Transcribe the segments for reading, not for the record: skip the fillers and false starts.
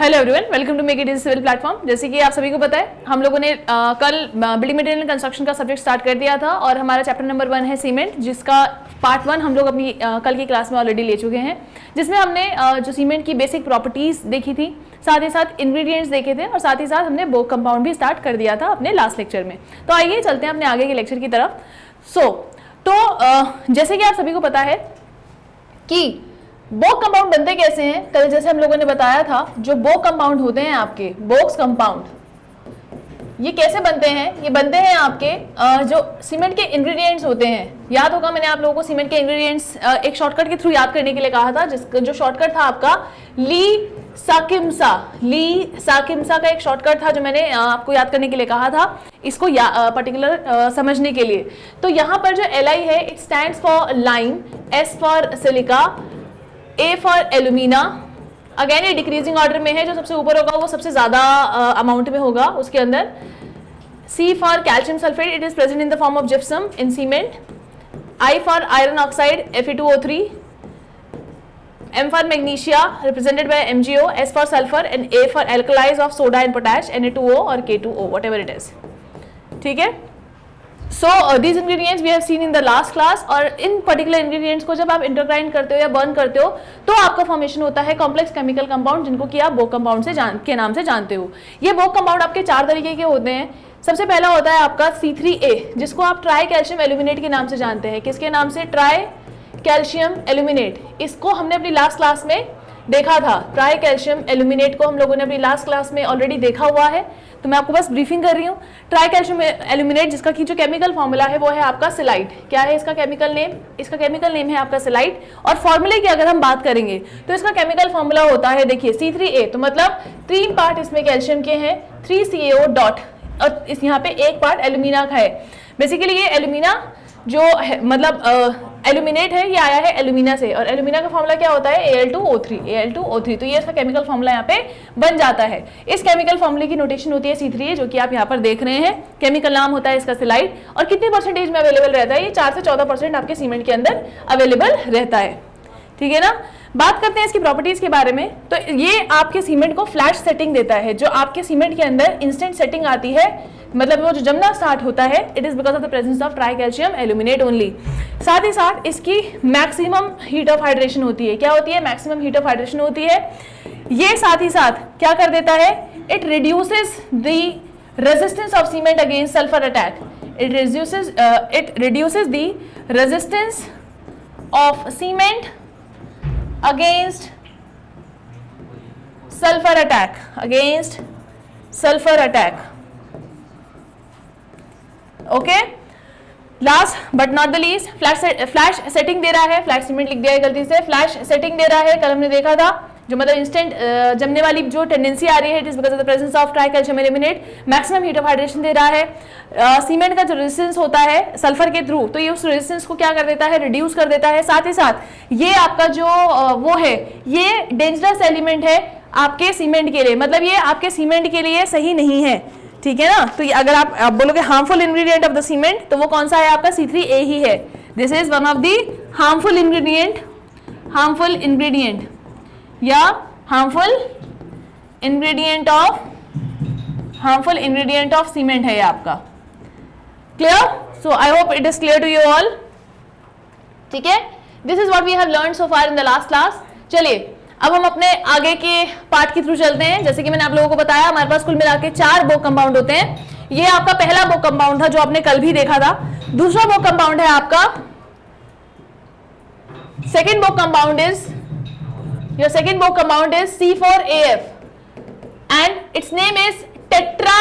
Hello everyone, welcome to make it easy civil platform. जैसे कि आप सभी को पता है, हम लोगों ने कल बिल्डिंग मटेरियल कंस्ट्रक्शन का सब्जेक्ट स्टार्ट कर दिया था और हमारा चैप्टर नंबर 1 है सीमेंट, जिसका पार्ट 1 हम लोग अपनी कल की क्लास में ऑलरेडी ले चुके हैं, जिसमें हमने जो सीमेंट की बेसिक प्रॉपर्टीज देखी थी, साथ ही साथ इंग्रेडिएंट्स देखे थे और साथ ही साथ हमने बोक कंपाउंड भी स्टार्ट कर दिया था अपने लास्ट लेक्चर में। तो आइए चलते हैं अपने आगे के लेक्चर की तरफ। जैसे कि आप सभी को पता है कि बोक कंपाउंड बनते कैसे हैं, कल जैसे हम लोगों ने बताया था, जो बोक कंपाउंड होते हैं आपके बोक्स कंपाउंड, ये कैसे बनते हैं? ये बनते हैं आपके जो सीमेंट के इंग्रेडिएंट्स होते हैं। याद होगा मैंने आप लोगों को सीमेंट के इंग्रेडिएंट्स एक शॉर्टकट के थ्रू याद करने के लिए कहा था, जिसका जो शॉर्टकट था आपका ली साकिम्सा का एक शॉर्टकट था जो मैंने आपको याद करने के लिए कहा था, इसको पर्टिकुलर समझने के लिए। तो यहाँ पर जो Li है, it stands for lime, S for silica, A for alumina. Again ये डिक्रीजिंग ऑर्डर में है, जो सबसे ऊपर होगा वो सबसे ज्यादा अमाउंट में होगा उसके अंदर। C for calcium sulphate, it is present in the form of gypsum in cement. I for iron oxide, Fe2O3। M for magnesia, represented by MgO। S for sulphur and A for alkalis of soda and potash, Na2O और K2O, whatever it is. ठीक है, so these ingredients we have seen in the last class. और in particular ingredients को जब आप इंटरग्राइंड करते हो या बर्न करते हो तो आपका फॉर्मेशन होता है कॉम्प्लेक्स केमिकल कंपाउंड, जिनको कि आप बोक कंपाउंड के नाम से जानते हो। ये बोक कंपाउंड आपके 4 तरीके के होते हैं। सबसे पहला होता है आपका C3A, जिसको आप ट्राई कैल्शियम एल्यूमिनेट के नाम से जानते हैं। किसके नाम से? Try calcium aluminate. इसको हमने अपनी लास्ट क्लास में देखा था। ट्राई कैल्शियम एल्यूमिनेट को हम लोगों ने अपनी लास्ट क्लास में ऑलरेडी देखा हुआ है, तो मैं आपको बस ब्रीफिंग कर रही हूँ। ट्राई कैल्शियम एल्यूमिनेट, जिसका की जो केमिकल फॉर्मूला है वो है आपका सिलाइट। क्या है इसका केमिकल नेम? इसका केमिकल नेम है आपका सिलाइट। और फॉर्मूले की अगर हम बात करेंगे तो इसका केमिकल फॉर्मूला होता है, देखिए C3A, तो मतलब 3 पार्ट इसमें कैल्शियम के हैं, 3CaO डॉट, और इस यहाँ पे 1 पार्ट एल्यूमिना का है। बेसिकली ये एल्यूमिना जो है, मतलब एल्यूमिनेट है, ये आया है एल्यूमिना से, और एल्यूमिना का फॉर्मूला क्या होता है? Al2O3। तो ये इसका केमिकल फॉर्मूला यहाँ पे बन जाता है। इस केमिकल फॉर्मूले की नोटेशन होती है C3A, जो कि आप यहाँ पर देख रहे हैं। केमिकल नाम होता है इसका सिलाइट। और कितनी परसेंटेज में अवेलेबल रहता है? ये 4 से 14% आपके सीमेंट के अंदर अवेलेबल रहता है। ठीक है ना। बात करते हैं इसकी प्रॉपर्टीज के बारे में। तो ये आपके सीमेंट को फ्लैट सेटिंग देता है। जो आपके सीमेंट के अंदर इंस्टेंट सेटिंग आती है, मतलब वो जो जमना स्टार्ट होता है, it is because of the presence of tri calcium aluminate only. साथ ही साथ इसकी मैक्सिमम हीट ऑफ हाइड्रेशन होती है। क्या होती है? मैक्सिमम हीट ऑफ हाइड्रेशन होती है। ये साथ ही साथ क्या कर देता है? It reduces the resistance of cement against sulphur attack. It reduces the resistance of cement against sulphur attack. Okay, last but not the least, flash setting दे रहा है। फ्लैश सीमेंट लिख दिया है गलती से, फ्लैश सेटिंग दे रहा है। कल हमने देखा था, जो मतलब इंस्टेंट जमने वाली जो टेंडेंसी आ रही है, it is because of the presence of tri calcium aluminate. Maximum heat of hydration दे रहा है। सीमेंट का जो रेजिस्टेंस होता है सल्फर के थ्रू, तो ये उस रेजिस्टेंस को क्या कर देता है? रिड्यूस कर देता है। साथ ही साथ ये आपका जो वो है, ये डेंजरस एलिमेंट है आपके सीमेंट के लिए, मतलब ये आपके सीमेंट के लिए सही नहीं है। ठीक है ना। तो अगर आप बोलोगे harmful ingredient of the cement, तो वो कौन सा है? आपका C3A ही है। This is one of the harmful ingredient या हार्मफुल इंग्रेडिएंट ऑफ सीमेंट है ये आपका। Clear? So I hope it is clear to you all. ठीक है, this is what we have learned so far in the last class. चलिए अब हम अपने आगे के पार्ट के थ्रू चलते हैं। जैसे कि मैंने आप लोगों को बताया, हमारे पास कुल मिला के 4 बोक कंपाउंड होते हैं। ये आपका पहला बोक कंपाउंड था जो आपने कल भी देखा था। दूसरा बोक कंपाउंड है आपका, second Bogue compound is C4AF and its name is tetra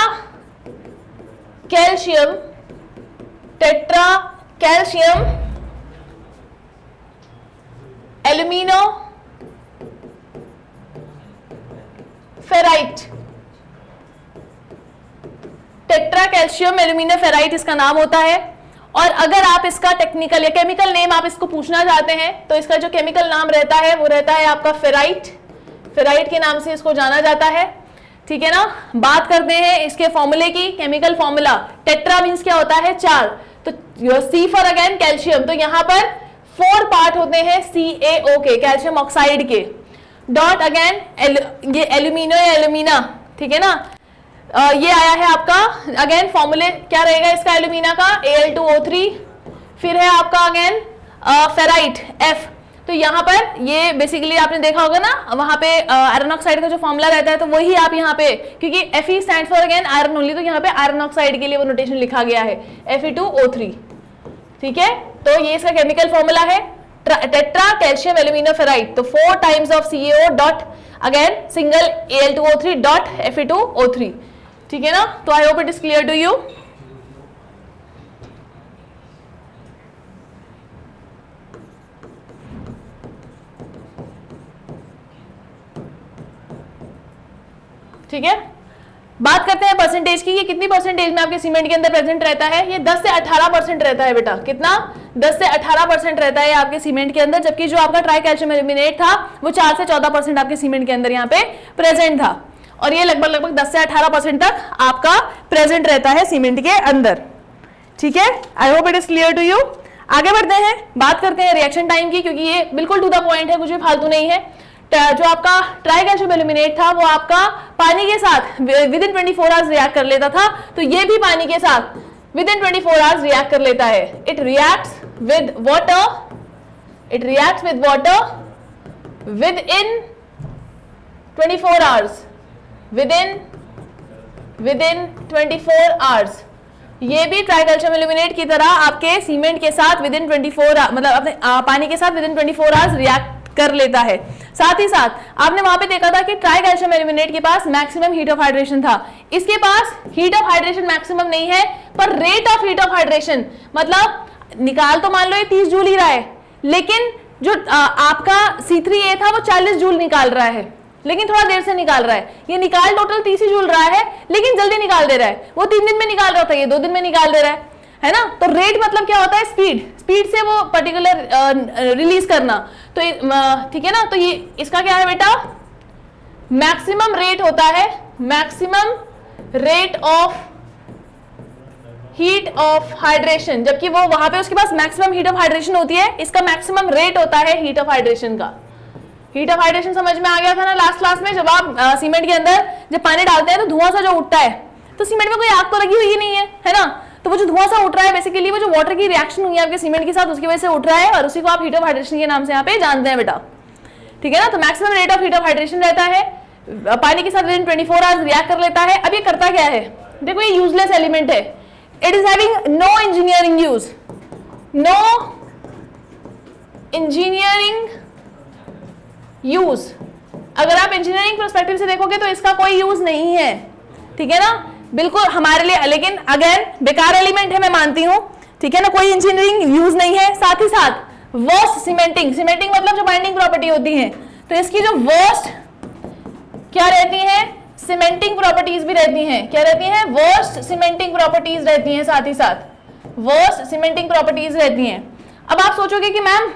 calcium alumino ferrite. Tetra calcium alumino ferrite इसका नाम होता है। और अगर आप इसका टेक्निकल या केमिकल नेम आप इसको पूछना चाहते हैं, तो इसका जो केमिकल नाम रहता है वो रहता है आपका फेराइट के नाम से इसको जाना जाता है। ठीक है ना। बात करते हैं इसके फॉर्मूले की। केमिकल फॉर्मूला, टेट्रा मींस क्या होता है? 4। तो C फॉर अगेन कैल्शियम, तो यहाँ पर 4 पार्ट होते हैं CaO के, कैल्शियम ऑक्साइड के। डॉट अगेन ये एल्यूमिनो या एल्यूमिना, ठीक है ना, ये आया है आपका अगेन फॉर्मूले क्या रहेगा इसका एल्यूमिना का Al2O3, फिर है आपका अगेन फेराइट F। तो यहाँ पर ये बेसिकली आपने देखा होगा ना वहां पे आयरन ऑक्साइड का जो फॉर्मूला रहता है तो वही आप यहाँ पे, क्योंकि Fe stands for again iron only, तो यहाँ पे आयरन ऑक्साइड के लिए वो नोटेशन लिखा गया है Fe2O3, ठीक है। तो ये इसका केमिकल फॉर्मूला है टेट्रा कैल्शियम एल्यूमिनो फेराइट, तो 4 times of CaO dot again single Al2O3 dot Fe2O3, ठीक है ना। तो I hope it is clear to you. ठीक है, बात करते हैं परसेंटेज की, ये कितनी परसेंटेज में आपके सीमेंट के अंदर प्रेजेंट रहता है। ये 10 से 18% रहता है बेटा, कितना 10 से 18% रहता है आपके सीमेंट के अंदर, जबकि जो आपका ट्राई कैल्शियम एल्यूमिनेट था वो 4 से 14% आपके सीमेंट के अंदर यहाँ पे प्रेजेंट था, और ये लगभग 10 से 18% तक आपका प्रेजेंट रहता है सीमेंट के अंदर, ठीक है। I hope it is clear to you. आगे बढ़ते हैं, बात करते हैं रिएक्शन टाइम की, क्योंकि ये बिल्कुल टू द पॉइंट है, कुछ भी फालतू नहीं है। जो आपका ट्राई कैल्शियम एल्यूमिनेट था वो आपका पानी के साथ विद इन 24 आवर्स रिएक्ट कर लेता था, तो ये भी पानी के साथ विद इन 24 आवर्स रिएक्ट कर लेता है। It reacts with water, it reacts with water with in 24 hours, with in 24 hours. ये भी ट्राई कैल्शियम एल्यूमिनेट की तरह आपके सीमेंट के साथ विद इन 24 मतलब अपने पानी के साथ विद इन 24 आवर्स रिएक्ट कर लेता है। साथ ही साथ आपने वहां पे देखा था कि ट्राई कैल्शियम एल्यूमिनेट के पास मैक्सिमम हीट ऑफ हाइड्रेशन था, इसके पास हीट ऑफ हाइड्रेशन मैक्सिमम नहीं है, पर rate of heat of hydration मतलब निकाल तो मान लो ये 30 जूल ही रहा है, लेकिन जो आपका C3A था वो 40 जूल निकाल रहा है, लेकिन थोड़ा देर से निकाल रहा है। ये निकाल टोटल 30 जूल रहा है, लेकिन जल्दी निकाल दे रहा है। वो 3 दिन में निकाल रहा था, ये 2 दिन में निकाल दे रहा है ना। तो रेट मतलब क्या होता है, स्पीड से वो पर्टिकुलर रिलीज करना, तो ठीक है ना। तो ये इसका क्या है बेटा, मैक्सिमम रेट होता है, maximum rate of heat of hydration, जबकि वो वहां पे उसके पास मैक्सिमम हीट ऑफ हाइड्रेशन होती है, इसका मैक्सिमम रेट होता है हीट ऑफ हाइड्रेशन का। हीट ऑफ हाइड्रेशन समझ में आ गया था ना लास्ट क्लास में, जब आप सीमेंट के अंदर जब पानी डालते हैं तो धुआं सा जो उठता है, तो सीमेंट में कोई आग तो लगी हुई नहीं है ना, तो वो जो धुआं सा उठ रहा है बेसिकली वो जो वाटर की रिएक्शन हुई है आपके सीमेंट के साथ उसकी वजह से उठ रहा है, और उसी को आप हीट ऑफ हाइड्रेशन के नाम से यहाँ पे जानते हैं बेटा, ठीक है ना। तो maximum rate of heat of hydration रहता है, पानी के साथ विद इन 24 आवर्स रिएक्ट कर लेता है। अब ये करता क्या है, देखो ये यूजलेस एलिमेंट है, it is having no engineering use, no engineering use. अगर आप इंजीनियरिंग पर्सपेक्टिव से देखोगे तो इसका कोई यूज नहीं है, ठीक है ना, बिल्कुल हमारे लिए, लेकिन अगेन बेकार एलिमेंट है मैं मानती हूं, ठीक है ना, कोई इंजीनियरिंग यूज नहीं है। साथ ही साथ वर्स्ट सीमेंटिंग, सीमेंटिंग मतलब जो बाइंडिंग प्रॉपर्टी होती है, तो इसकी जो वर्स्ट क्या रहती है, सीमेंटिंग प्रॉपर्टीज भी रहती हैं, क्या रहती हैं, वर्स्ट सीमेंटिंग प्रॉपर्टीज रहती हैं, साथ ही साथ वर्स्ट सीमेंटिंग प्रॉपर्टीज रहती हैं। अब आप सोचोगे कि मैम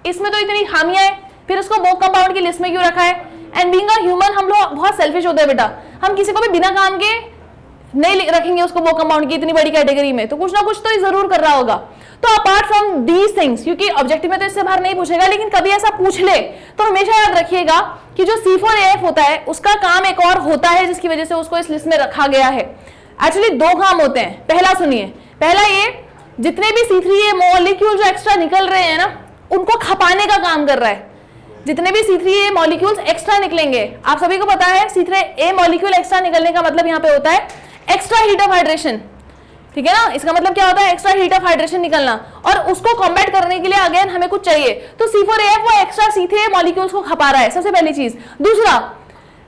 इसमें तो इतनी खामियां हैं, फिर उसको बोक कंपाउंड की लिस्ट में क्यों रखा है। एंड बीइंग अ ह्यूमन हम लोग बहुत सेल्फिश होते हैं बेटा, हम किसी को भी बिना काम के नहीं रखेंगे उसको बोक कंपाउंड की इतनी बड़ी कैटेगरी में, तो कुछ ना कुछ तो ये जरूर कर रहा होगा। तो अपार्ट फ्रॉम दीज थिंग्स, क्योंकि ऑब्जेक्टिव में तो इससे बाहर नहीं पूछेगा, लेकिन कभी ऐसा पूछ ले तो हमेशा याद रखिएगा कि जो C4AF होता है उसका काम एक और होता है जिसकी वजह से उसको इस लिस्ट में रखा गया है। एक्चुअली 2 काम होते हैं, पहला सुनिए, पहला ये जितने भी C3A मॉलिक्यूल जो एक्स्ट्रा निकल रहे हैं ना उनको खपाने का काम कर रहा है। जितने भी C3A मॉलिक्यूल्स एक्स्ट्रा निकलेंगे, आप सभी को पता है C3A मॉलिक्यूल एक्स्ट्रा निकलने का मतलब यहाँ पे होता है एक्स्ट्रा हीट ऑफ हाइड्रेशन, ठीक है ना। इसका मतलब क्या होता है, एक्स्ट्रा हीट ऑफ हाइड्रेशन निकलना, और उसको कॉम्बैट करने के लिए अगेन हमें कुछ चाहिए, तो C4AF वो एक्स्ट्रा C3A मॉलिक्यूल्स को खपा रहा है, सबसे पहली चीज। दूसरा,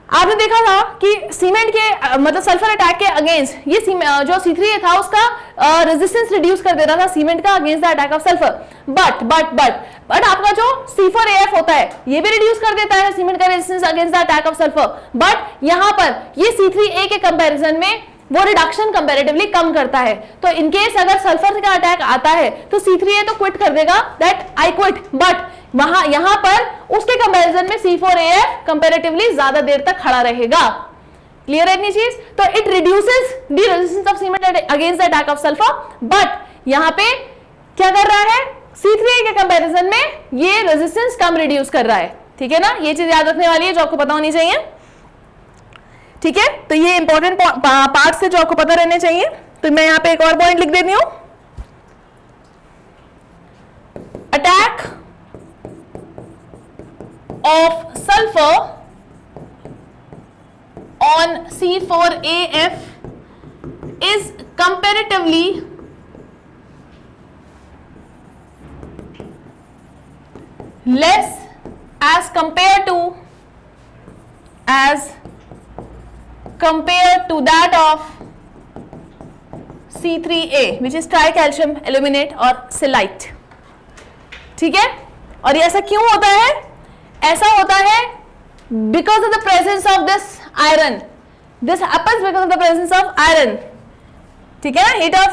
आपने देखा था कि सीमेंट के मतलब सल्फर अटैक के अगेंस्ट ये जो C3A था उसका रेजिस्टेंस रिड्यूस कर देता था सीमेंट का against the attack of sulphur, but आपका जो C4AF होता है ये भी रिड्यूस कर देता है सीमेंट का resistance against the attack of sulphur, but यहाँ पर ये C3A के कंपैरिजन में वो रिडक्शन कंपैरेटिवली कम करता है। तो इनकेस अगर सल्फर का अटैक आता है तो C3A तो क्विट कर देगा, दैट आई क्विट, बट वहां यहां पर उसके कंपैरिजन में C4AF कंपैरेटिवली ज्यादा देर तक खड़ा रहेगा। क्लियर है इतनी चीज। तो it reduces the resistance of cement against the attack of sulphur, but यहां पे क्या कर रहा है, C3A के कंपैरिजन में ये रेजिस्टेंस कम रिड्यूस कर रहा है। ठीक है ना, ये चीज याद रखने वाली है जो आपको पता होनी चाहिए। ठीक है, तो ये इंपॉर्टेंट पार्ट्स है जो आपको पता रहने चाहिए। तो मैं यहां पे एक और पॉइंट लिख देती हूं, attack of sulphur on C4AF is comparatively less as compared to that of C3A which is tricalcium aluminate और सिलाइट। ठीक है, और ये ऐसा क्यों होता है? ऐसा होता है because of the presence of this iron. This happens because of the presence of iron. ठीक है ना, heat of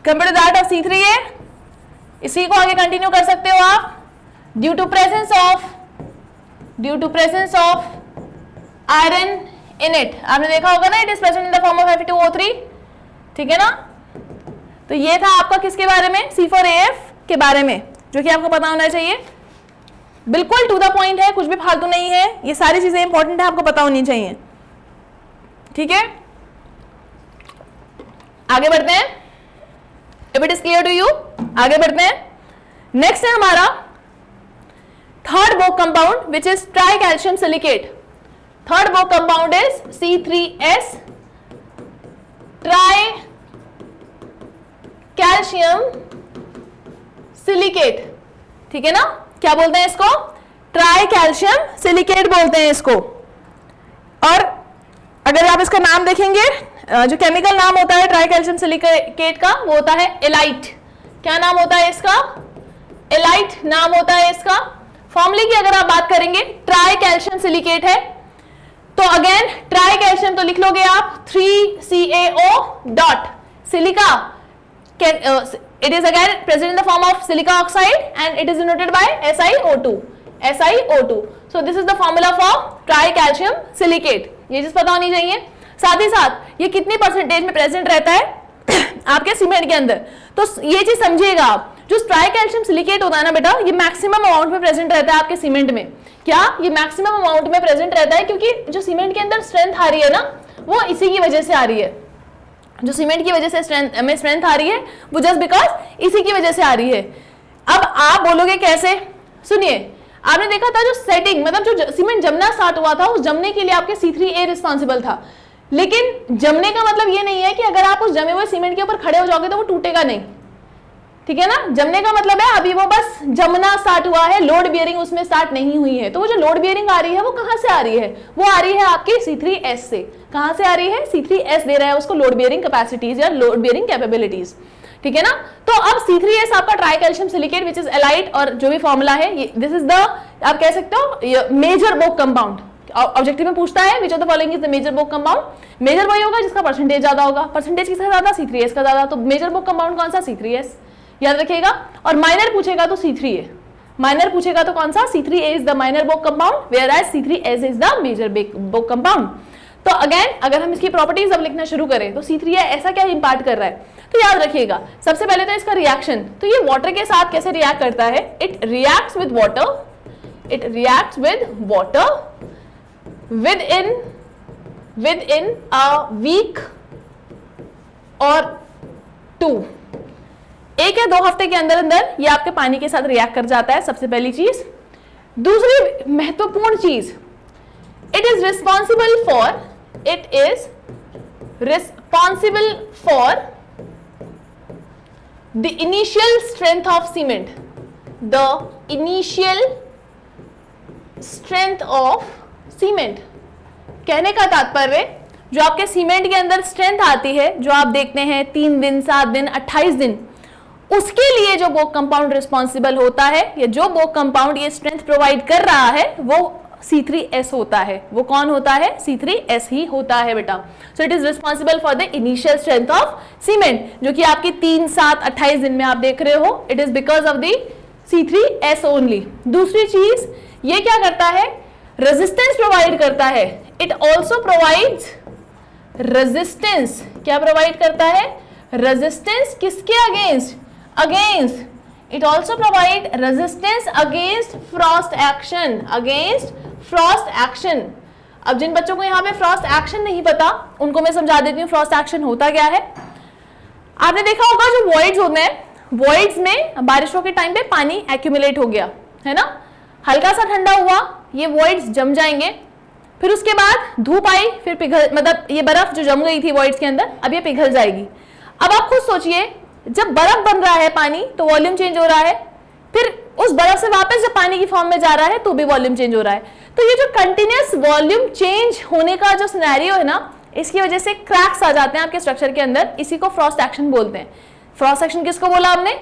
compared to that of C3A, इसी को आगे कंटिन्यू कर सकते हो आप, due to presence of iron in it। आपने देखा होगा ना, it is present in the form of Fe2O3। ठीक है ना, तो ये था आपका किसके बारे में? C4AF के बारे में, जो कि आपको पता होना चाहिए। बिल्कुल टू द पॉइंट है, कुछ भी फालतू नहीं है, ये सारी चीजें इंपॉर्टेंट है, आपको पता होनी चाहिए। ठीक है, आगे बढ़ते हैं। If it is clear to you, आगे बढ़ते हैं। नेक्स्ट है हमारा third Bogue compound which is tricalcium silicate. Third Bogue compound is C3S tricalcium silicate. ठीक है ना, क्या बोलते हैं इसको? ट्राइकैल्शियम सिलिकेट बोलते हैं इसको। और अगर आप इसका नाम देखेंगे, जो केमिकल नाम होता है ट्राइकैल्शियम सिलिकेट का, वो होता है एलाइट। क्या नाम होता है इसका? एलाइट नाम होता है इसका। फॉर्मूले की अगर आप बात करेंगे, ट्राइकैल्शियम सिलिकेट है, तो अगेन ट्राइकैल्शियम तो लिख लोगे आप 3CaO dot silica. It is again present in the form of silica oxide and it is denoted by SiO2. SiO2. So this is the formula for tricalcium silicate. ये चीज पता होनी चाहिए। साथ ही साथ ये कितनी परसेंटेज में प्रेजेंट रहता है आपके सीमेंट के अंदर, तो ये चीज समझिएगा आप। जो ट्राइकैल्शियम सिलिकेट होता है ना बेटा, ये मैक्सिमम अमाउंट में प्रेजेंट रहता है आपके सीमेंट में। क्या ये मैक्सिमम अमाउंट में प्रेजेंट रहता है? क्योंकि जो सीमेंट के अंदर स्ट्रेंथ आ रही है ना, वो इसी की वजह से आ रही है। जो सीमेंट की वजह से स्ट्रेंथ आ रही है, वो जस्ट बिकॉज इसी की वजह से आ रही है। अब आप बोलोगे कैसे? सुनिए, आपने देखा था जो सेटिंग, मतलब जो सीमेंट जमना स्टार्ट हुआ था, उस जमने के लिए आपके C3A रिस्पॉन्सिबल था। लेकिन जमने का मतलब ये नहीं है कि अगर आप उस जमे हुए सीमेंट के ऊपर खड़े हो जाओगे तो वो टूटेगा नहीं। ठीक है ना, जमने का मतलब है अभी वो बस जमना स्टार्ट हुआ है, लोड बियरिंग उसमें स्टार्ट नहीं हुई है। तो वो जो लोड बियरिंग आ रही है वो कहां से आ रही है? वो आ रही है आपके C3S से। कहां से आ रही है? C3S दे रहा है उसको लोड बियरिंग कैपेसिटीज या लोड बियरिंग कैपेबिलिटीज। ठीक है ना, तो अब C3S आपका tricalcium silicate which is alite, और जो भी फॉर्मूला है, दिस इज द, आप कह सकते हो मेजर बोक कंपाउंड। ऑब्जेक्टिव में पूछता है which of the following is the major Bogue compound. Major वही होगा जिसका परसेंटेज ज्यादा होगा। परसेंटेज किसका ज्यादा? C3S का ज्यादा। तो मेजर बोक कंपाउंड कौन सा? C3S, याद रखिएगा। और माइनर पूछेगा तो C3A, माइनर पूछेगा तो कौन सा? C3A is the minor Bogue compound, whereas C3S is the major Bogue compound. तो अगेन अगर हम इसकी प्रॉपर्टीज अब लिखना शुरू करें, तो C3A ऐसा क्या इंपार्ट कर रहा है, तो याद रखिएगा सबसे पहले तो इसका रिएक्शन। तो ये वाटर के साथ कैसे रिएक्ट करता है? It reacts with water, it reacts with water within a week or 2, 1 या 2 हफ्ते के अंदर अंदर ये आपके पानी के साथ रिएक्ट कर जाता है, सबसे पहली चीज। दूसरी महत्वपूर्ण चीज, it is responsible for the initial strength of cement, the initial strength of cement. कहने का तात्पर्य, जो आपके सीमेंट के अंदर स्ट्रेंथ आती है, जो आप देखते हैं 3 दिन, 7 दिन, 28 दिन, उसके लिए जो बोक कंपाउंड रिस्पॉन्सिबल होता है, या जो बोक कंपाउंड ये स्ट्रेंथ प्रोवाइड कर रहा है, वो C3S होता है। वो कौन होता है? C3S ही होता है बेटा। सो it is responsible for the initial strength of cement, जो कि आपकी 3, 7, 28 दिन में आप देख रहे हो। It is because of the C3S only. दूसरी चीज, ये क्या करता है? रेजिस्टेंस प्रोवाइड करता है। It also provides resistance. क्या प्रोवाइड करता है? रेजिस्टेंस किसके against? Against It also provide resistance against frost action. Against frost action. अब जिन बच्चों को यहाँ पे frost action नहीं पता उनको मैं समझा देती हूँ frost action होता क्या है। आपने देखा होगा जो voids होते हैं, voids में बारिशों के टाइम पे पानी accumulate हो गया है ना, हल्का सा ठंडा हुआ, ये voids जम जाएंगे, फिर उसके बाद धूप आई, फिर पिघल, मतलब ये बर्फ जो जम गई थी voids के अंदर अब ये पिघल जाएगी। अब आप खुद सोचिए, जब बर्फ बन रहा है पानी तो वॉल्यूम चेंज हो रहा है, फिर उस बर्फ से वापस जब पानी की फॉर्म में जा रहा है तो भी वॉल्यूम चेंज हो रहा है। तो ये जो कंटिन्यूअस वॉल्यूम चेंज होने का जो सिनेरियो है ना, इसकी वजह से क्रैक्स आ जाते हैं आपके स्ट्रक्चर के अंदर, इसी को फ्रॉस्ट एक्शन बोलते हैं। फ्रॉस्ट एक्शन किसको बोला हमने?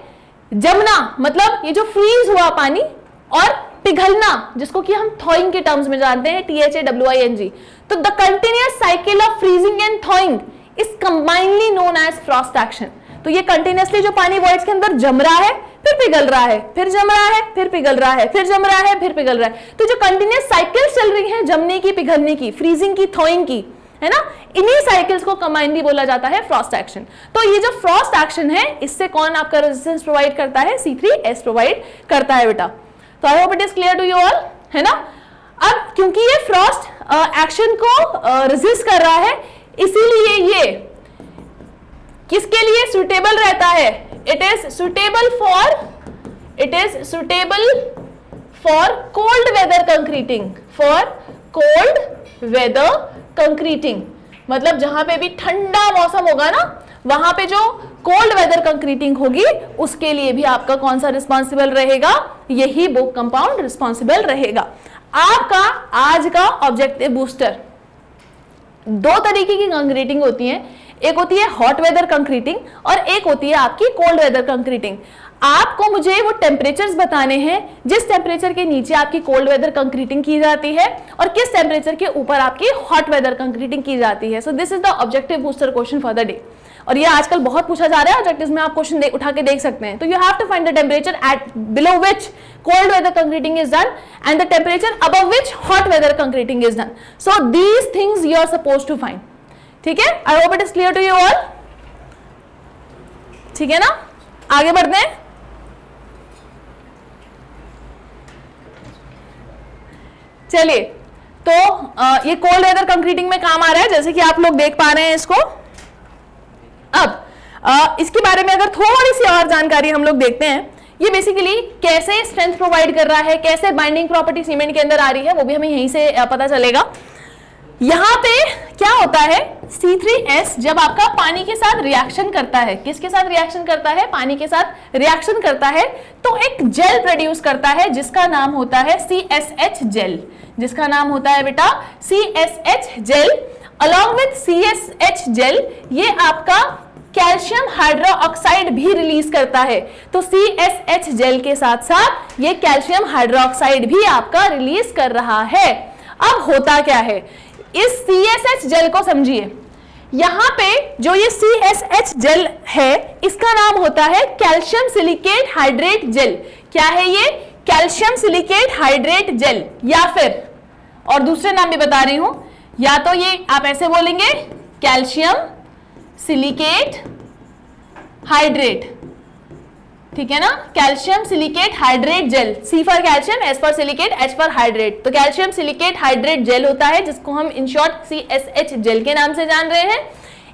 जमना, मतलब ये जो फ्रीज हुआ पानी, और पिघलना जिसको कि हम थॉइंग के टर्म्स में जानते हैं, THAWING। तो the continuous cycle of freezing and thawing is combinely known as frost action. तो ये कंटिन्यूअसली जो पानी वॉइड्स के अंदर जम रहा है, फिर पिघल रहा है, फिर जम रहा है, फिर पिघल रहा है, फिर जम रहा है, फिर पिघल रहा है, तो जो कंटिन्यूअस साइकिल्स चल रही हैं जमने की, पिघलने की, फ्रीजिंग की, थॉइंग की, है ना, इन्हीं साइकिल्स को कंबाइनली बोला जाता है फ्रॉस्ट एक्शन। तो ये जो फ्रॉस्ट एक्शन है, इससे कौन आपका रेजिस्टेंस प्रोवाइड करता है? C3S प्रोवाइड करता है बेटा। तो I hope it is clear to you all, है ना। अब क्योंकि ये फ्रॉस्ट एक्शन को रेजिस्ट कर रहा है, इसीलिए ये किसके लिए सुटेबल रहता है? It is suitable for cold weather concreting, for cold weather concreting, मतलब जहां पे भी ठंडा मौसम होगा ना, वहां पे जो कोल्ड वेदर कंक्रीटिंग होगी उसके लिए भी आपका कौन सा रिस्पॉन्सिबल रहेगा? यही बुक कंपाउंड रिस्पॉन्सिबल रहेगा। आपका आज का ऑब्जेक्टिव बूस्टर, दो तरीके की कंक्रीटिंग होती है, एक होती है हॉट वेदर कंक्रीटिंग और एक होती है आपकी कोल्ड वेदर कंक्रीटिंग। आपको मुझे वो टेम्परेचर्स बताने हैं जिस टेम्परेचर के नीचे आपकी कोल्ड वेदर कंक्रीटिंग की जाती है और किस टेम्परेचर के ऊपर आपकी हॉट वेदर कंक्रीटिंग की जाती है। सो this is the objective booster question for the day. और ये आजकल बहुत पूछा जा रहा है ऑब्जेक्टिव्स में, आप क्वेश्चन उठा के देख सकते हैं। तो you have to find the temperature at below which cold weather concreting is done and the temperature above which hot weather concreting is done. So these things you are suppose to find. ठीक है, I hope it is clear to you all. ठीक है ना, आगे बढ़ते हैं। चलिए, तो ये कोल्ड वेदर कंक्रीटिंग में काम आ रहा है, जैसे कि आप लोग देख पा रहे हैं इसको। अब इसके बारे में अगर थोड़ी सी और जानकारी हम लोग देखते हैं, ये बेसिकली कैसे स्ट्रेंथ प्रोवाइड कर रहा है, कैसे बाइंडिंग प्रॉपर्टी सीमेंट के अंदर आ रही है, वो भी हमें यहीं से पता चलेगा। यहां पे क्या होता है, C3S जब आपका पानी के साथ रिएक्शन करता है, किसके साथ रिएक्शन करता है? पानी के साथ रिएक्शन करता है, तो एक जेल प्रोड्यूस करता है जिसका नाम होता है CSH जेल, जिसका नाम होता है बेटा CSH gel. Along with CSH gel ये आपका कैल्शियम हाइड्रोक्साइड भी रिलीज करता है। तो CSH जेल के साथ साथ ये कैल्शियम हाइड्रोक्साइड भी आपका रिलीज कर रहा है। अब होता क्या है, इस CSH जेल को समझिए, यहां पे जो ये CSH जेल है इसका नाम होता है कैल्शियम सिलिकेट हाइड्रेट जेल। क्या है ये? कैल्शियम सिलिकेट हाइड्रेट जेल, या फिर और दूसरे नाम भी बता रही हूं, या तो ये आप ऐसे बोलेंगे कैल्शियम सिलिकेट हाइड्रेट, ठीक है ना, calcium silicate hydrate gel. C for calcium, S for silicate, H for hydrate. तो कैल्शियम सिलिकेट हाइड्रेट जेल होता है जिसको हम इन शॉर्ट CSH जेल के नाम से जान रहे हैं।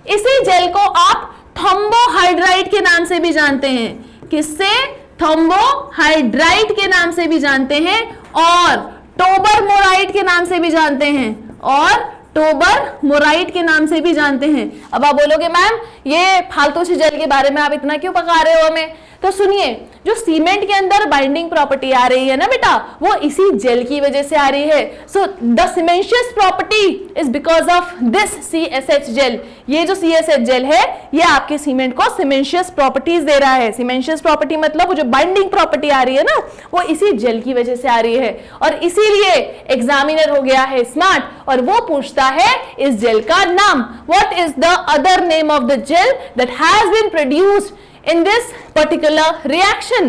इसी जेल को आप थ्रोम्बोहाइड्राइट के नाम से भी जानते हैं। किससे? थ्रोम्बोहाइड्राइट के नाम से भी जानते हैं और टोबरमोराइट के नाम से भी जानते हैं, और टोबरमोराइट के नाम से भी जानते हैं। अब आप बोलोगे मैम ये फालतू से जेल के बारे में आप इतना क्यों पका रहे हो हमें? तो सुनिए, जो सीमेंट के अंदर बाइंडिंग प्रॉपर्टी आ रही है ना बेटा, वो इसी जेल की वजह से आ रही है। So the cementitious property is because of this CSH gel. ये जो CSH जेल है ये आपके सीमेंट को सीमेंशियस प्रॉपर्टीज दे रहा है। सीमेंशियस प्रॉपर्टी मतलब वो जो बाइंडिंग प्रॉपर्टी आ रही है ना, वो इसी जेल की वजह से आ रही है। और इसीलिए एग्जामिनर हो गया है स्मार्ट और वो पूछता है इस जेल का नाम, what is the other name of the gel that has been produced in this particular reaction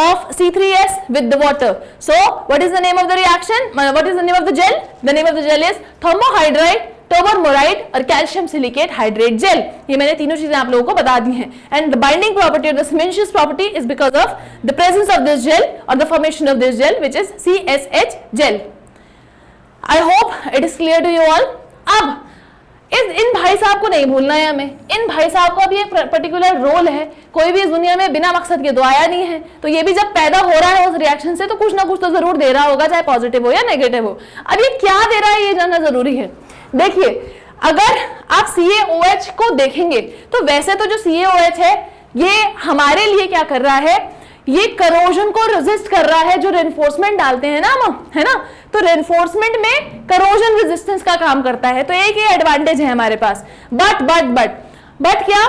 of C3S with the water. So what is the name of the reaction? What is the name of the gel? The name of the gel is thermohydrate टोबरमोराइड और calcium silicate hydrate jail. ये मैंने तीनों चीजें आप लोगों को बता दी हैं। एंड द बाइंडिंग प्रॉपर्टी और the cementitious property is because of the presence of this gel और the formation of this gel which is CSH gel. I hope it is clear to you all. अब इन भाई साहब को नहीं भूलना है हमें। इन भाई साहब का भी एक पर्टिकुलर रोल है। कोई भी इस दुनिया में बिना मकसद के तो आया नहीं है, तो ये भी जब पैदा हो रहा है उस रिएक्शन से तो कुछ ना कुछ तो जरूर दे रहा होगा, चाहे पॉजिटिव हो या नेगेटिव हो। अब ये क्या दे रहा है ये जानना जरूरी है। देखिए, अगर आप CaOH को देखेंगे तो वैसे तो जो CaOH है ये हमारे लिए क्या कर रहा है, ये करोजन को रेजिस्ट कर रहा है। जो रेनफोर्समेंट डालते हैं ना हम, है ना, तो रेनफोर्समेंट में करोजन रेजिस्टेंस का काम करता है। तो एक ये एडवांटेज है हमारे पास। बट क्या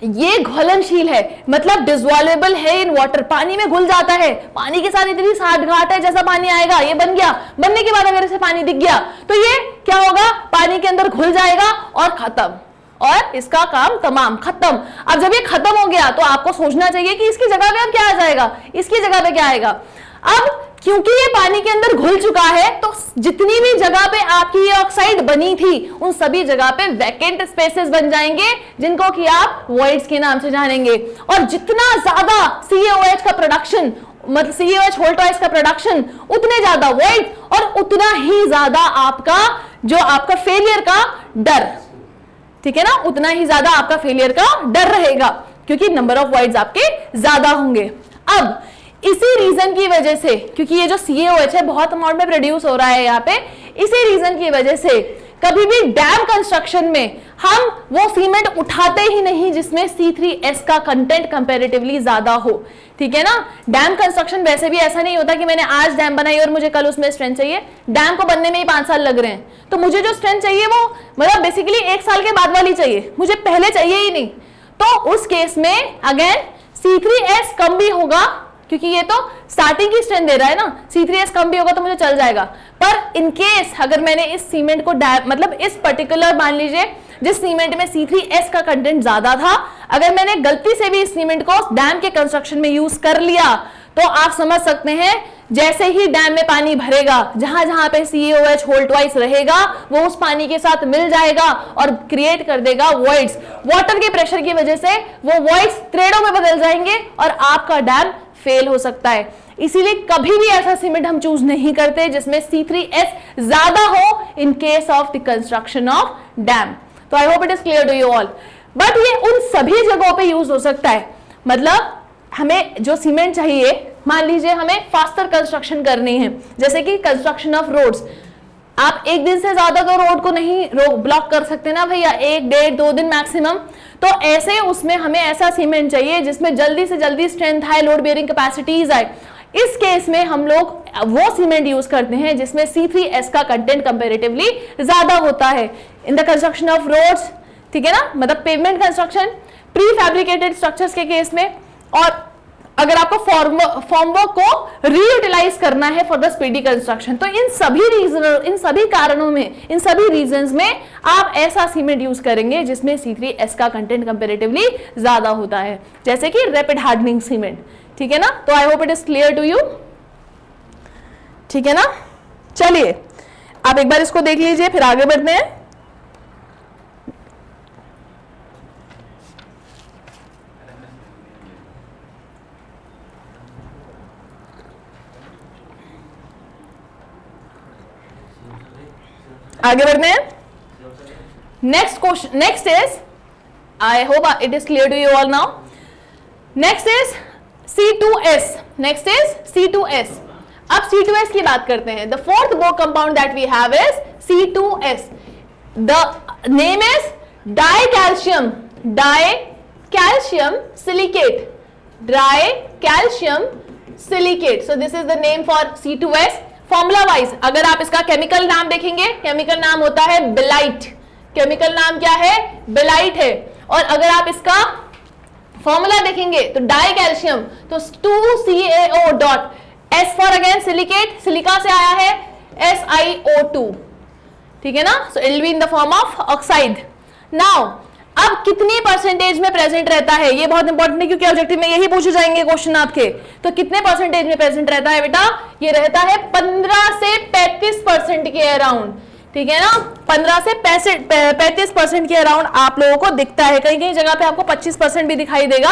ये घुलनशील है, मतलब डिसॉल्वेबल है इन वाटर, पानी में घुल जाता है। पानी के साथ इतनी साठगांठ है, जैसा पानी आएगा ये बन गया, बनने के बाद अगर इसे पानी दिख गया तो ये क्या होगा, पानी के अंदर घुल जाएगा और खत्म, और इसका काम तमाम खत्म। अब जब ये खत्म हो गया तो आपको सोचना चाहिए कि इसकी जगह पे अब क्या आ जाएगा, इसकी जगह पे क्या आएगा। अब क्योंकि ये पानी के अंदर घुल चुका है तो जितनी भी जगह पे आपकी ये ऑक्साइड बनी थी उन सभी जगह पे वैकेंट स्पेसेस बन जाएंगे, जिनको कि आप वॉइड्स के नाम से जानेंगे। और जितना ज्यादा CaOH का प्रोडक्शन, मतलब CaOH होल ट्वाइस का प्रोडक्शन, उतने ज्यादा वॉइड और उतना ही ज्यादा आपका जो आपका फेलियर का डर, ठीक है ना, उतना ही ज्यादा आपका फेलियर का डर रहेगा क्योंकि नंबर ऑफ वॉइड्स आपके ज्यादा होंगे। अब इसी रीजन की वजह से, क्योंकि ये जो CaOH है बहुत अमाउंट में प्रोड्यूस हो रहा है यहाँ पे, इसी रीजन की वजह से कभी भी डैम कंस्ट्रक्शन में हम वो सीमेंट उठाते ही नहीं जिसमें C3S का कंटेंट कंपैरेटिवली ज्यादा हो, ठीक है ना। डैम कंस्ट्रक्शन वैसे भी ऐसा नहीं होता कि मैंने आज डैम बनाई और मुझे कल उसमें स्ट्रेंथ चाहिए। डैम को बनने में ही 5 साल लग रहे हैं, तो मुझे जो स्ट्रेंथ चाहिए वो मतलब बेसिकली 1 साल के बाद वाली चाहिए, मुझे पहले चाहिए ही नहीं। तो उस केस में अगेन C3S कम भी होगा, क्योंकि ये तो स्टार्टिंग की स्ट्रेंथ दे रहा है ना, C3S कम भी होगा तो मुझे चल जाएगा। पर इन केस अगर मैंने इस सीमेंट को मतलब इस पर्टिकुलर मान लीजिए जिस सीमेंट में C3S का कंटेंट ज्यादा था, अगर मैंने गलती से भी इस सीमेंट को डैम के कंस्ट्रक्शन में यूज कर लिया तो आप समझ सकते हैं जैसे ही डैम में पानी भरेगा, जहां जहां पे CaOH होल ट्वाइस रहेगा वो उस पानी के साथ मिल जाएगा और क्रिएट कर देगा वॉइड्स। वाटर के प्रेशर की वजह से वो वॉइड्स थ्रेडों में बदल जाएंगे और आपका डैम फेल हो सकता है। इसीलिए कभी भी ऐसा सीमेंट हम चूज नहीं करते जिसमें C3S ज्यादा हो in case of the construction of dam. तो I hope it is clear to you all. But ये उन सभी जगहों पे यूज हो सकता है, मतलब हमें जो सीमेंट चाहिए, मान लीजिए हमें फास्टर कंस्ट्रक्शन करनी है, जैसे कि कंस्ट्रक्शन ऑफ रोड्स। आप एक दिन से ज्यादा तो रोड को नहीं ब्लॉक कर सकते ना भैया, 1, 1.5, 2 दिन मैक्सिमम। तो ऐसे उसमें हमें ऐसा सीमेंट चाहिए जिसमें जल्दी से जल्दी स्ट्रेंथ आए, लोड बेयरिंग कैपेसिटीज आए। इस केस में हम लोग वो सीमेंट यूज करते हैं जिसमें C3S का कंटेंट कंपैरेटिवली ज्यादा होता है in the construction of roads, ठीक है ना, मतलब pavement construction, prefabricated structures के केस में, और अगर आपको फॉर्मवर्क को रीयूटिलाइज करना है फॉर द स्पीडी कंस्ट्रक्शन। तो इन सभी कारणों में, इन सभी रीजंस में आप ऐसा सीमेंट यूज करेंगे जिसमें C3S का कंटेंट कंपैरेटिवली ज्यादा होता है, जैसे कि रैपिड हार्डनिंग सीमेंट, ठीक है ना। तो I hope it is clear to you, ठीक है ना। चलिए आप एक बार इसको देख लीजिए, फिर आगे बढ़ते हैं। आगे बढ़ते हैं। Next question, next is, I hope it is clear to you all now. Next is C2S, next is C2S। अब C2S की बात करते हैं। The fourth Bogue compound that we have is C2S। The name is dicalcium silicate, dicalcium silicate. So this is the name for C2S। Formula wise अगर आप इसका chemical नाम देखेंगे, केमिकल नाम होता है बेलाइट, केमिकल नाम क्या है, बेलाइट है। और अगर आप इसका फॉर्मूला देखेंगे तो डाई कैल्शियम, तो 2CaO dot, S for again silicate, silica से आया है SiO2, ठीक है ना। So it will be in the form of oxide. Now अब कितनी परसेंटेज में प्रेजेंट रहता है, ये बहुत इंपॉर्टेंट है क्योंकि ऑब्जेक्टिव में यही पूछे जाएंगे क्वेश्चन आपके। तो कितने परसेंटेज में प्रेजेंट रहता है बेटा, ये रहता है 15 से 35% के अराउंड। ठीक है ना। 15 से 35% के अराउंड आप लोगों को दिखता है, कहीं कहीं जगह पे आपको 25% भी दिखाई देगा,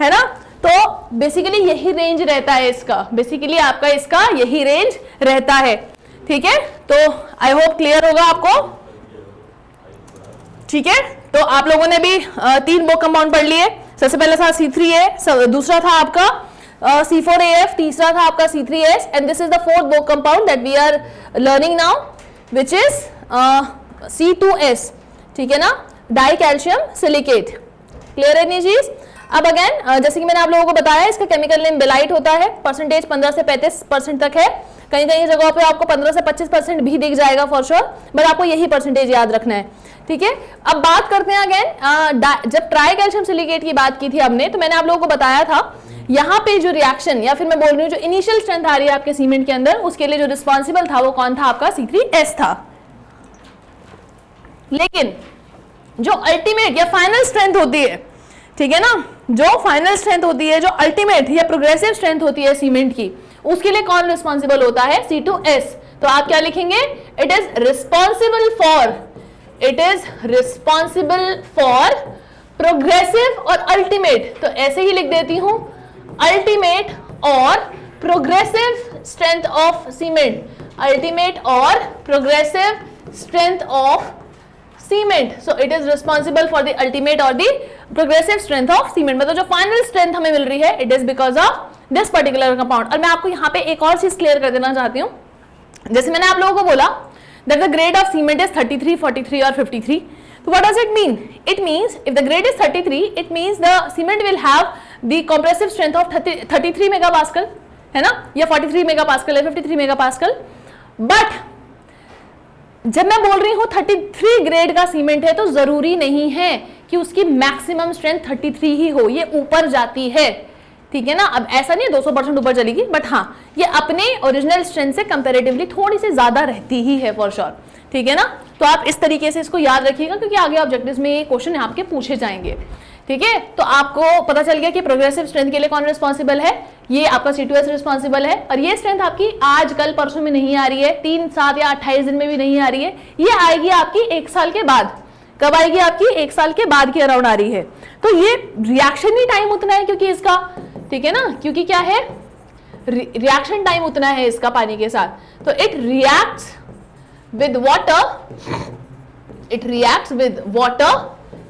है ना। तो बेसिकली यही रेंज रहता है इसका, बेसिकली आपका इसका यही रेंज रहता है, ठीक है। तो आई होप क्लियर होगा आपको, ठीक है। तो आप लोगों ने भी 3 बोक कंपाउंड पढ़ लिए। सबसे पहले था C3A, दूसरा था आपका C4AF, तीसरा था आपका C3S, and this is the 4th Bogue compound that we are learning now, which is C2S, ठीक है ना, डाई कैल्शियम सिलिकेट। क्लियर है नी चीज। अब अगेन जैसे कि मैंने आप लोगों को बताया, इसका केमिकल नेम बेलाइट होता है, परसेंटेज 15 से 35% तक है, कहीं कहीं जगहों पे आपको 15 से 25% भी दिख जाएगा फॉर श्योर, बट आपको यही परसेंटेज याद रखना है, ठीक है। अब बात करते हैं अगेन, जब ट्राई कैल्शियम सिलिकेट की बात की थी हमने, तो मैंने आप लोगों को बताया था यहाँ पे जो रिएक्शन, या फिर मैं बोल रही हूँ जो इनिशियल स्ट्रेंथ आ रही है आपके सीमेंट के अंदर, उसके लिए जो रिस्पॉन्सिबल था वो कौन था, आपका C3S था। लेकिन जो अल्टीमेट या फाइनल स्ट्रेंथ होती है, ठीक है ना, जो फाइनल स्ट्रेंथ होती है, जो अल्टीमेट या प्रोग्रेसिव स्ट्रेंथ होती है सीमेंट की, उसके लिए कौन रिस्पॉन्सिबल होता है, C2S। तो आप क्या लिखेंगे, it is responsible for progressive और अल्टीमेट। तो ऐसे ही लिख देती हूं, अल्टीमेट और progressive strength of cement, ultimate और progressive strength of cement. So it is responsible for the ultimate और the progressive strength of cement, मतलब जो फाइनल स्ट्रेंथ हमें मिल रही है, it is because of this particular compound. और मैं आपको यहाँ पे एक और चीज क्लियर कर देना चाहती हूँ, जैसे मैंने आप लोगों को बोला that the grade of cement is 33, 43 or 53. So what does it mean? It means if the grade is 33, it means the cement will have the compressive strength of 33 megapascal, है ना, या 43 megapascal है, 53 megapascal. But जब मैं बोल रही हूँ 33 grade का सीमेंट है, तो जरूरी नहीं है कि उसकी मैक्सिमम स्ट्रेंथ 33 ही हो, ये ऊपर जाती है, ठीक है ना। अब ऐसा नहीं 200% ऊपर चलेगी, बट हाँ ये अपने ओरिजिनल स्ट्रेंथ से कंपैरेटिवली थोड़ी सी ज्यादा रहती ही है फॉर श्योर, ठीक है ना। तो आप इस तरीके से इसको याद रखिएगा, क्योंकि आगे ऑब्जेक्टिव्स में ये क्वेश्चन आपके पूछे जाएंगे, ठीक है। तो आपको पता चल गया कि प्रोग्रेसिव स्ट्रेंथ के लिए कौन रिस्पॉन्सिबल है, ये आपका C2S रिस्पॉन्सिबल है। और ये स्ट्रेंथ आपकी आज कल परसों में नहीं आ रही है, 3 7 या 28 दिन में भी नहीं आ रही है, ये आएगी आपकी 1 साल के बाद। कब आएगी आपकी, 1 साल के बाद की अराउंड आ रही है। तो ये रिएक्शन ही टाइम उतना है, क्योंकि इसका, ठीक है ना, क्योंकि क्या है, रिएक्शन टाइम उतना है इसका पानी के साथ। तो it reacts with water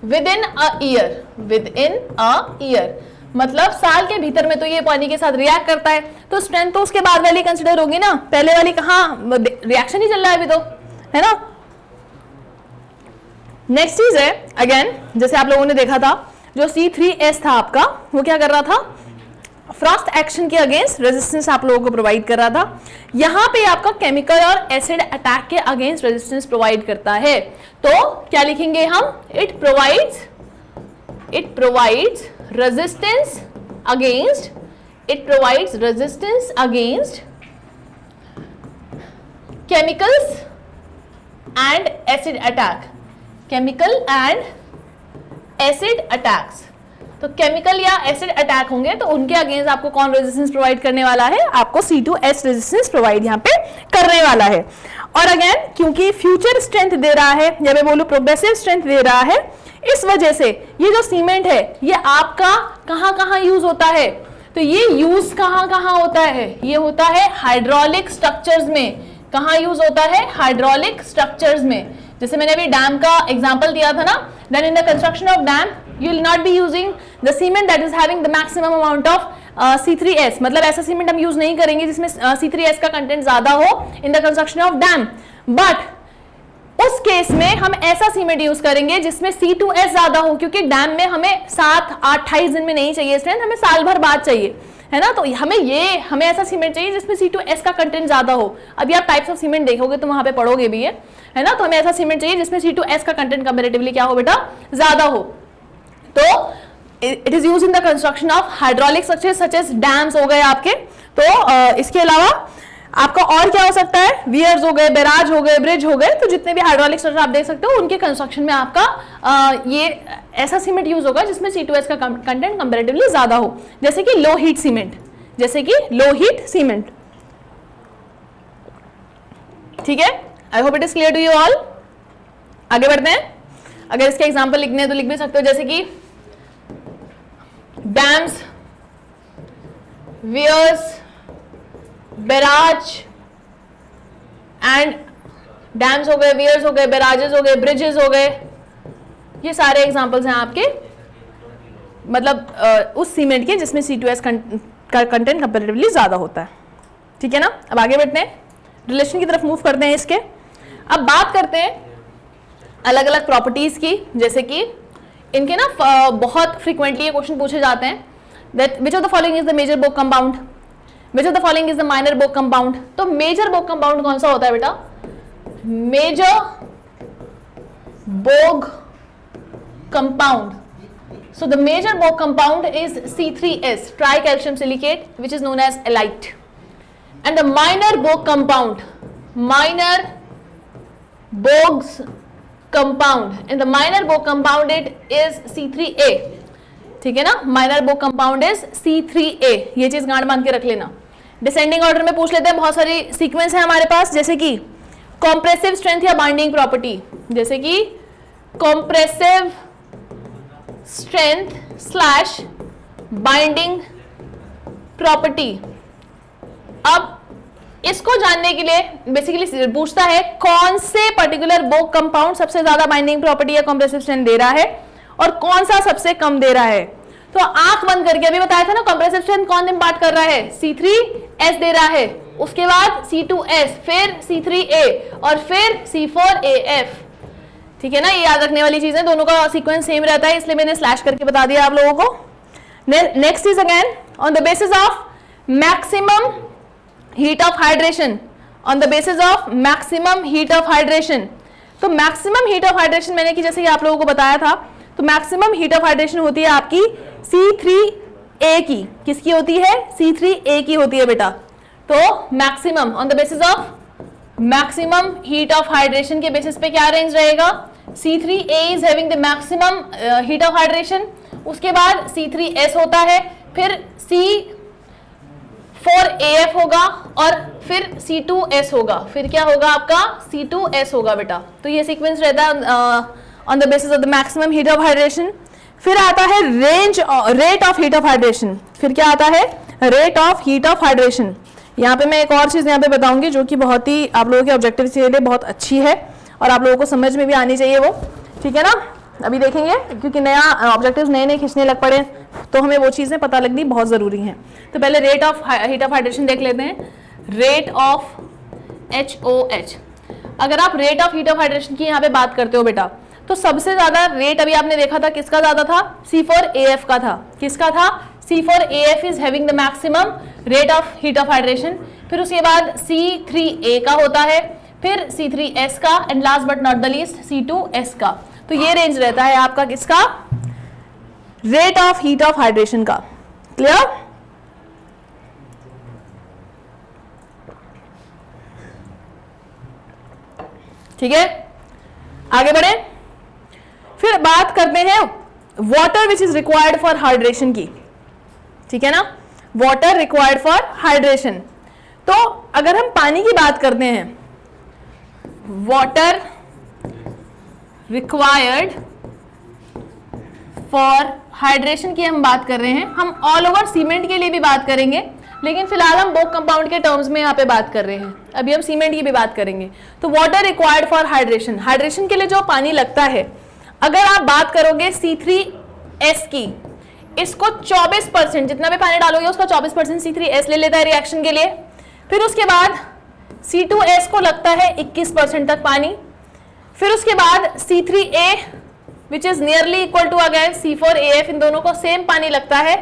with in a year, मतलब साल के भीतर में तो ये पानी के साथ रिएक्ट करता है। तो स्ट्रेंथ तो उसके बाद वाली कंसिडर होगी ना, पहले वाली कहाँ, रिएक्शन ही चल रहा है अभी तो, है ना। नेक्स्ट चीज है अगेन, जैसे आप लोगों ने देखा था जो C3S था आपका, वो क्या कर रहा था, फ्रॉस्ट एक्शन के अगेंस्ट रेजिस्टेंस आप लोगों को प्रोवाइड कर रहा था। यहां पे आपका केमिकल और एसिड अटैक के अगेंस्ट रेजिस्टेंस प्रोवाइड करता है। तो क्या लिखेंगे हम, it provides resistance against chemicals and acid attack, chemical and acid attacks. तो केमिकल या एसिड अटैक होंगे तो उनके अगेंस्ट आपको कौन रेजिस्टेंस प्रोवाइड करने वाला है, आपको C2S रेजिस्टेंस प्रोवाइड यहाँ पे करने वाला है। और अगेन क्योंकि फ्यूचर स्ट्रेंथ दे रहा है, या मैं बोलूं प्रोग्रेसिव स्ट्रेंथ दे रहा है, इस वजह से ये जो सीमेंट है ये आपका कहाँ यूज होता है, तो ये यूज कहाँ होता है, ये होता है हाइड्रोलिक स्ट्रक्चर्स में। कहाँ यूज होता है, हाइड्रोलिक स्ट्रक्चर्स में। जैसे मैंने अभी डैम का एग्जांपल दिया था ना, then in the construction of dam you will not be using the cement that is having the maximum amount of C3S, मतलब ऐसा सीमेंट हम यूज नहीं करेंगे जिसमें C3S का कंटेंट ज्यादा हो इन the construction of dam. But उस केस में हम ऐसा सीमेंट यूज करेंगे जिसमें C2S ज्यादा हो, क्योंकि डैम में हमें 7 8 28 दिन में नहीं चाहिए स्ट्रेंथ, हमें साल भर बाद चाहिए, है ना। तो हमें ऐसा सीमेंट चाहिए जिसमें C2S का कंटेंट ज्यादा हो। अभी आप टाइप्स ऑफ सीमेंट देखोगे तो वहां पे पढ़ोगे भी है ना। तो हमें ऐसा सीमेंट चाहिए जिसमें C2S का कंटेंट कंपैरेटिवली क्या हो बेटा, ज्यादा हो। तो it is use in the construction of hydraulic structures such as dams हो गए आपके। तो इसके अलावा आपका और क्या हो सकता है, वियर्स हो गए, बैराज हो गए, ब्रिज हो गए। तो जितने भी हाइड्रोलिक स्ट्रक्चर आप देख सकते हो उनके कंस्ट्रक्शन में आपका ये ऐसा सीमेंट यूज होगा जिसमें C2S का कंटेंट कंपैरेटिवली ज्यादा हो, जैसे कि लो हीट सीमेंट, ठीक है। I hope it is clear to you all. आगे बढ़ते हैं। अगर इसके एग्जाम्पल लिखने हैं तो लिख भी सकते हो, जैसे कि dams, weirs, barrage and dams हो गए, वियर्स हो गए, बैराजेस हो गए, ब्रिजेस हो गए, ये सारे एग्जांपल्स हैं आपके, मतलब उस सीमेंट के जिसमें C2S का कंटेंट कंपैरेटिवली ज्यादा होता है। ठीक है ना। अब आगे बढ़ते हैं, रिलेशन की तरफ मूव करते हैं इसके। अब बात करते हैं अलग अलग प्रॉपर्टीज की, जैसे कि इनके ना बहुत फ्रीक्वेंटली ये क्वेश्चन पूछे जाते हैं that which of the following is the major Bogue compound, which of the following is the minor Bogue compound. तो मेजर बोग कंपाउंड कौन सा होता है बेटा? Major Bogue compound. So the major Bohr compound is C3S, tricalcium silicate, which is known as halite. And the minor Bohr compound, minor Bohr's compound, and the minor Bohr compound it is C3A. ठीक है ना, minor Bohr compound is C3A. ये चीज गांड बांध के रख लेना. डिसेंडिंग ऑर्डर में पूछ लेते हैं, बहुत सारी सीक्वेंस है हमारे पास, जैसे कि कॉम्प्रेसिव स्ट्रेंथ या बाइंडिंग प्रॉपर्टी, जैसे कि compressive strength slash binding property. अब इसको जानने के लिए बेसिकली पूछता है कौन से पर्टिकुलर बोग कंपाउंड सबसे ज्यादा बाइंडिंग प्रॉपर्टी या कॉम्प्रेसिव स्ट्रेंथ दे रहा है और कौन सा सबसे कम दे रहा है. तो आंख बंद करके अभी बताया था ना, कॉम्प्रेसिव स्ट्रेंथ कौन इम्पार्ट कर रहा है? C3S दे रहा है, उसके बाद C2S, फिर C3A और फिर C4AF. ठीक है ना, ये याद रखने वाली चीज है, दोनों का सीक्वेंस सेम रहता है, इसलिए मैंने स्लैश करके बता दिया आप लोगों को. Next is again on the basis of maximum heat of hydration, on the basis of maximum heat of hydration. तो मैक्सिमम हीट ऑफ हाइड्रेशन मैंने कि जैसे कि आप लोगों को बताया था, तो मैक्सिमम हीट ऑफ हाइड्रेशन होती है आपकी C3A की. किसकी होती है? C3A की होती है बेटा. तो maximum on the basis of maximum heat of hydration के बेसिस पे क्या रेंज रहेगा? C3A is having the maximum heat of hydration, उसके बाद C3S होता है, फिर C4AF होगा और फिर C2S होगा, फिर क्या होगा आपका? C2S होगा बेटा. तो ये सीक्वेंस रहता है on the basis of the maximum heat of hydration. फिर आता है rate of heat of hydration. फिर क्या आता है? Rate of heat of hydration. यहाँ पे मैं एक और चीज़ यहाँ पे बताऊंगी जो कि बहुत ही आप लोगों के ऑब्जेक्टिव के लिए बहुत अच्छी है और आप लोगों को समझ में भी आनी चाहिए वो. ठीक है ना, अभी देखेंगे क्योंकि नया ऑब्जेक्टिव्स नए खींचने लग पड़े तो हमें वो चीज़ें पता लगनी बहुत ज़रूरी हैं. तो पहले rate of heat of hydration देख लेते हैं. Rate of HOH. अगर आप rate of heat of hydration की यहाँ पे बात करते हो बेटा, तो सबसे ज़्यादा रेट अभी आपने देखा था किसका ज़्यादा था? C4AF का था. किसका था? C4AF is having the maximum rate of heat of hydration. फिर उसके बाद C3A का होता है, फिर C3S का, and last but not the least C2S का. तो ये रेंज रहता है आपका किसका? Rate of heat of hydration का. क्लियर? ठीक है, आगे बढ़े. फिर बात करते हैं water which is required for hydration की. ठीक है ना, वाटर रिक्वायर्ड फॉर हाइड्रेशन. तो अगर हम पानी की बात करते हैं, वाटर रिक्वायर्ड फॉर हाइड्रेशन की हम बात कर रहे हैं. हम ऑल ओवर सीमेंट के लिए भी बात करेंगे, लेकिन फिलहाल हम बोग कंपाउंड के टर्म्स में यहाँ पे बात कर रहे हैं. अभी हम सीमेंट की भी बात करेंगे. तो water required for hydration, hydration के लिए जो पानी लगता है, अगर आप बात करोगे C3S की, इसको 24%, जितना भी पानी डालोगे उसका 24% C3S ले लेता है रिएक्शन के लिए. फिर उसके बाद C2S को लगता है 21% तक पानी. फिर उसके बाद C3A which is nearly equal to again C4AF, इन दोनों को सेम पानी लगता है.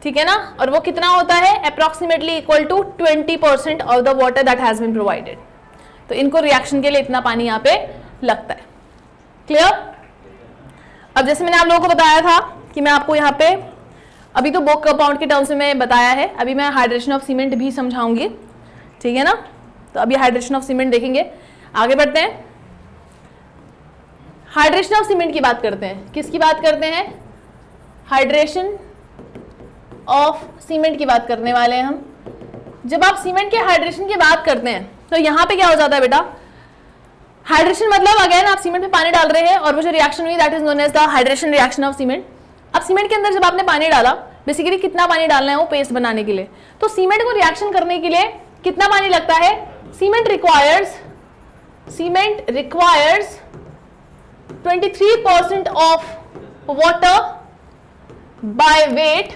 ठीक है ना, और वो कितना होता है? Approximately equal to 20% of the water that has been provided. तो इनको रिएक्शन के लिए इतना पानी यहाँ पे लगता है. क्लियर? अब जैसे मैंने आप लोगों को बताया था कि मैं आपको यहाँ पे अभी तो बोग कंपाउंड के टर्म्स में मैं बताया है, अभी मैं हाइड्रेशन ऑफ सीमेंट भी समझाऊंगी. ठीक है ना, तो अभी हाइड्रेशन ऑफ सीमेंट देखेंगे. आगे बढ़ते हैं, हाइड्रेशन ऑफ सीमेंट की बात करते हैं. किसकी बात करते हैं? हाइड्रेशन ऑफ सीमेंट की बात करने वाले हैं हम. जब आप सीमेंट के हाइड्रेशन की बात करते हैं तो यहाँ पे क्या हो जाता है बेटा? हाइड्रेशन मतलब अगेन आप सीमेंट में पानी डाल रहे हैं और वो जो रिएक्शन हुई that is known as the hydration reaction of cement. अब सीमेंट के अंदर जब आपने पानी डाला, बेसिकली कितना पानी डालना है वो पेस्ट बनाने के लिए, तो सीमेंट को रिएक्शन करने के लिए कितना पानी लगता है? Cement requires 23% of water by weight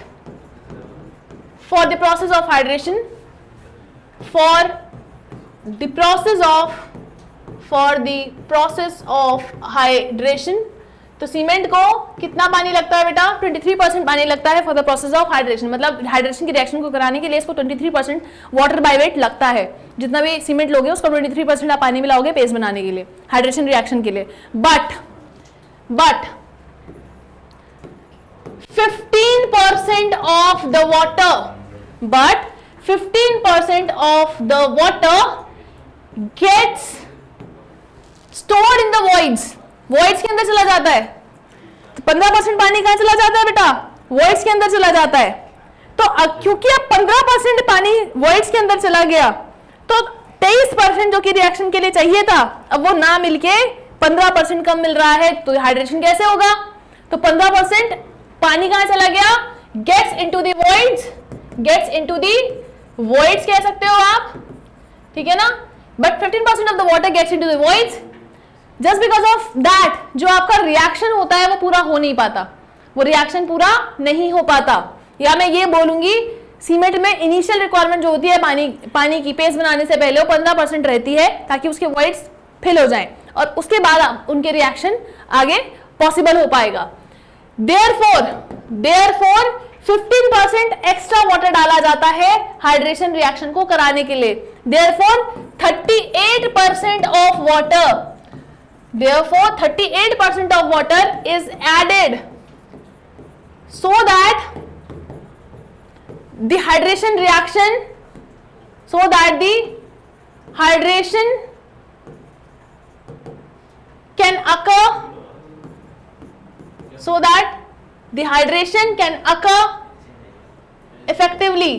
for the process of hydration, for the process of hydration. तो सीमेंट को कितना पानी लगता है बेटा? 23% पानी लगता है for the process of hydration, मतलब हाइड्रेशन की रिएक्शन को कराने के लिए इसको 23% वाटर बाय वेट लगता है। जितना भी सीमेंट लोगे उसका 23% आप पानी मिलाओगे पेस्ट बनाने के लिए, हाइड्रेशन रिएक्शन के लिए। But 15% of the water gets stored in the voids के अंदर चला जाता है। तो 15% पानी कहां चला जाता है बेटा? वॉइड्स के अंदर चला जाता है। तो क्योंकि अब 15% पानी वॉइड्स के अंदर चला गया, तो 23% जो कि रिएक्शन के लिए चाहिए था, अब वो ना मिलके 15% कम मिल रहा है, तो हाइड्रेशन कैसे होगा? तो 15% पानी कहां चला गया? गेट्स इनटू द वॉइड्स कह सकते हो आप, ठीक है ना। But 15% of the water gets into the voids, just because of that जो आपका रिएक्शन होता है वो पूरा हो नहीं पाता, वो रिएक्शन पूरा नहीं हो पाता। या मैं ये बोलूंगी सीमेंट में इनिशियल रिक्वायरमेंट जो होती है पानी की पेस्ट बनाने से पहले वो 15% रहती है, ताकि उसके वॉइड्स फिल हो जाएं और उसके बाद उनके रिएक्शन आगे पॉसिबल हो पाएगा। देयरफॉर 15% एक्स्ट्रा वाटर डाला जाता है हाइड्रेशन रिएक्शन को कराने के लिए। Therefore 38% of water is added so that the hydration can occur effectively,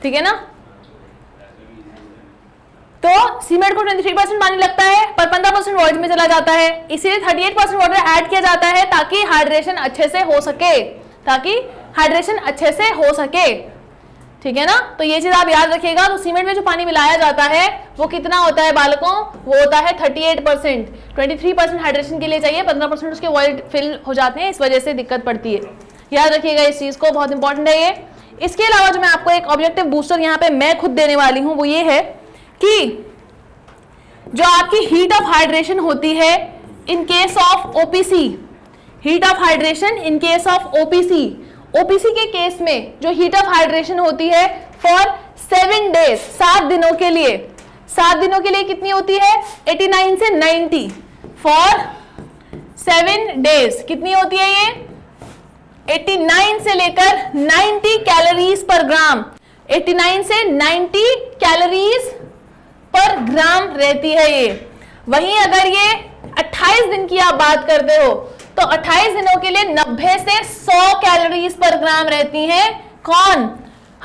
ठीक है ना। तो सीमेंट को 23% पानी लगता है पर 15% वॉइड में चला जाता है, इसीलिए 38% वाटर ऐड किया जाता है ताकि हाइड्रेशन अच्छे से हो सके, ठीक है ना। तो ये चीज आप याद रखिएगा। तो सीमेंट में जो पानी मिलाया जाता है वो कितना होता है बालकों? वो होता है 38%। 23% हाइड्रेशन के लिए चाहिए, 15% उसके वॉइड फिल हो जाते हैं, इस वजह से दिक्कत पड़ती है। याद रखिएगा इस चीज को, बहुत इंपॉर्टेंट है ये। इसके अलावा जो मैं आपको एक ऑब्जेक्टिव बूस्टर यहाँ पे मैं खुद देने वाली हूँ वो ये है कि जो आपकी हीट ऑफ हाइड्रेशन होती है इन केस ऑफ ओपीसी, ओपीसी के केस में जो हीट ऑफ हाइड्रेशन होती है फॉर 7 डेज, 7 दिनों के लिए कितनी होती है? 89 से 90 फॉर 7 डेज कितनी होती है ये? 89 से लेकर 90 कैलोरीज पर ग्राम, 89 से 90 कैलोरीज पर ग्राम रहती है ये। वहीं अगर ये 28 दिन की आप बात करते हो तो 28 दिनों के लिए 90 से 100 कैलोरीज पर ग्राम रहती हैं। कौन?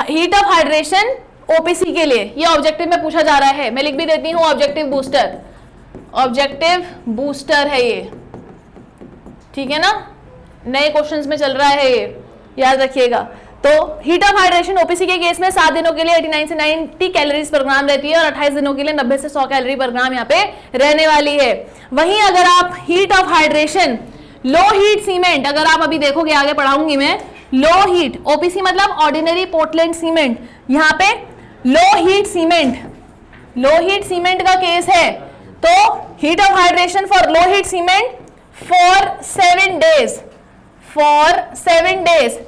हीट ऑफ हाइड्रेशन ओपीसी के लिए। ये ऑब्जेक्टिव में पूछा जा रहा है, मैं लिख भी देती हूं ऑब्जेक्टिव बूस्टर है ये, ठीक है ना। नए क्वेश्चंस में चल रहा है ये, याद रखिएगा। तो हीट ऑफ हाइड्रेशन ओपीसी के केस में 7 दिनों के लिए 89 से 90 कैलोरीज पर ग्राम रहती है और 28 दिनों के लिए 90 से 100 कैलोरी पर ग्राम यहाँ पे रहने वाली है। वहीं अगर आप heat of hydration low heat cement, अगर आप अभी देखोगे आगे पढ़ाऊंगी मैं, लो हीट ओपीसी मतलब ऑर्डिनरी पोर्टलैंड सीमेंट, यहाँ पे लो हीट सीमेंट का केस है। तो heat of hydration for low heat cement for 7 days,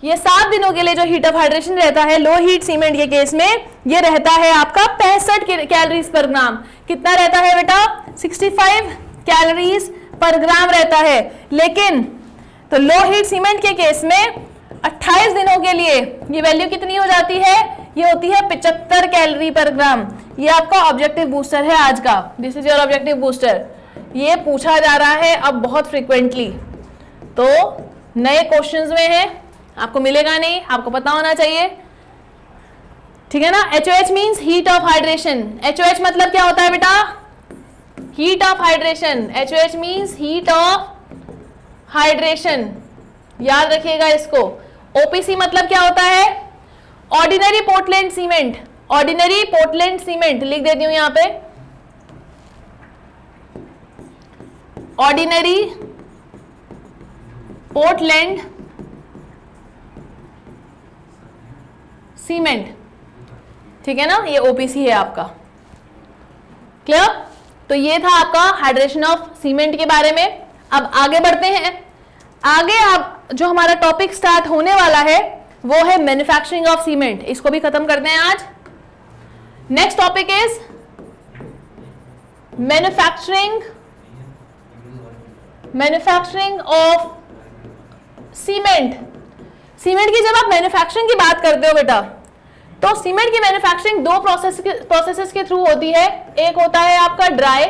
ये 7 दिनों के लिए जो हीट ऑफ हाइड्रेशन रहता है लो हीट सीमेंट के केस में, ये रहता है आपका 65 कैलोरीज पर ग्राम। कितना रहता है बेटा? 65 कैलोरीज पर ग्राम रहता है। लेकिन तो लो हीट सीमेंट के केस में 28 दिनों के लिए ये वैल्यू कितनी हो जाती है? ये होती है 75 कैलोरी पर ग्राम। ये आपका ऑब्जेक्टिव बूस्टर है आज का, this is your objective booster. ये पूछा जा रहा है अब बहुत फ्रिक्वेंटली, तो नए क्वेश्चंस में है, आपको मिलेगा नहीं, आपको पता होना चाहिए। ठीक है ना। HOH means heat of hydration. HOH मतलब क्या होता है बेटा? Heat of hydration. HOH means heat of hydration, याद रखिएगा इसको। OPC मतलब क्या होता है? Ordinary Portland cement. Ordinary Portland cement लिख देती हूं यहां पे, ऑर्डिनरी पोर्टलैंड सीमेंट, ठीक है ना, ये OPC है आपका। क्लियर? तो ये था आपका हाइड्रेशन ऑफ सीमेंट के बारे में। अब आगे बढ़ते हैं। आगे आप जो हमारा टॉपिक स्टार्ट होने वाला है वो है मैन्युफैक्चरिंग ऑफ सीमेंट। इसको भी खत्म करते हैं आज। Next topic is manufacturing of cement. Cement की जब आप मैन्युफैक्चरिंग की बात करते हो बेटा, तो सीमेंट की मैन्युफैक्चरिंग दो प्रोसेसेस के थ्रू होती है। एक होता है आपका ड्राई,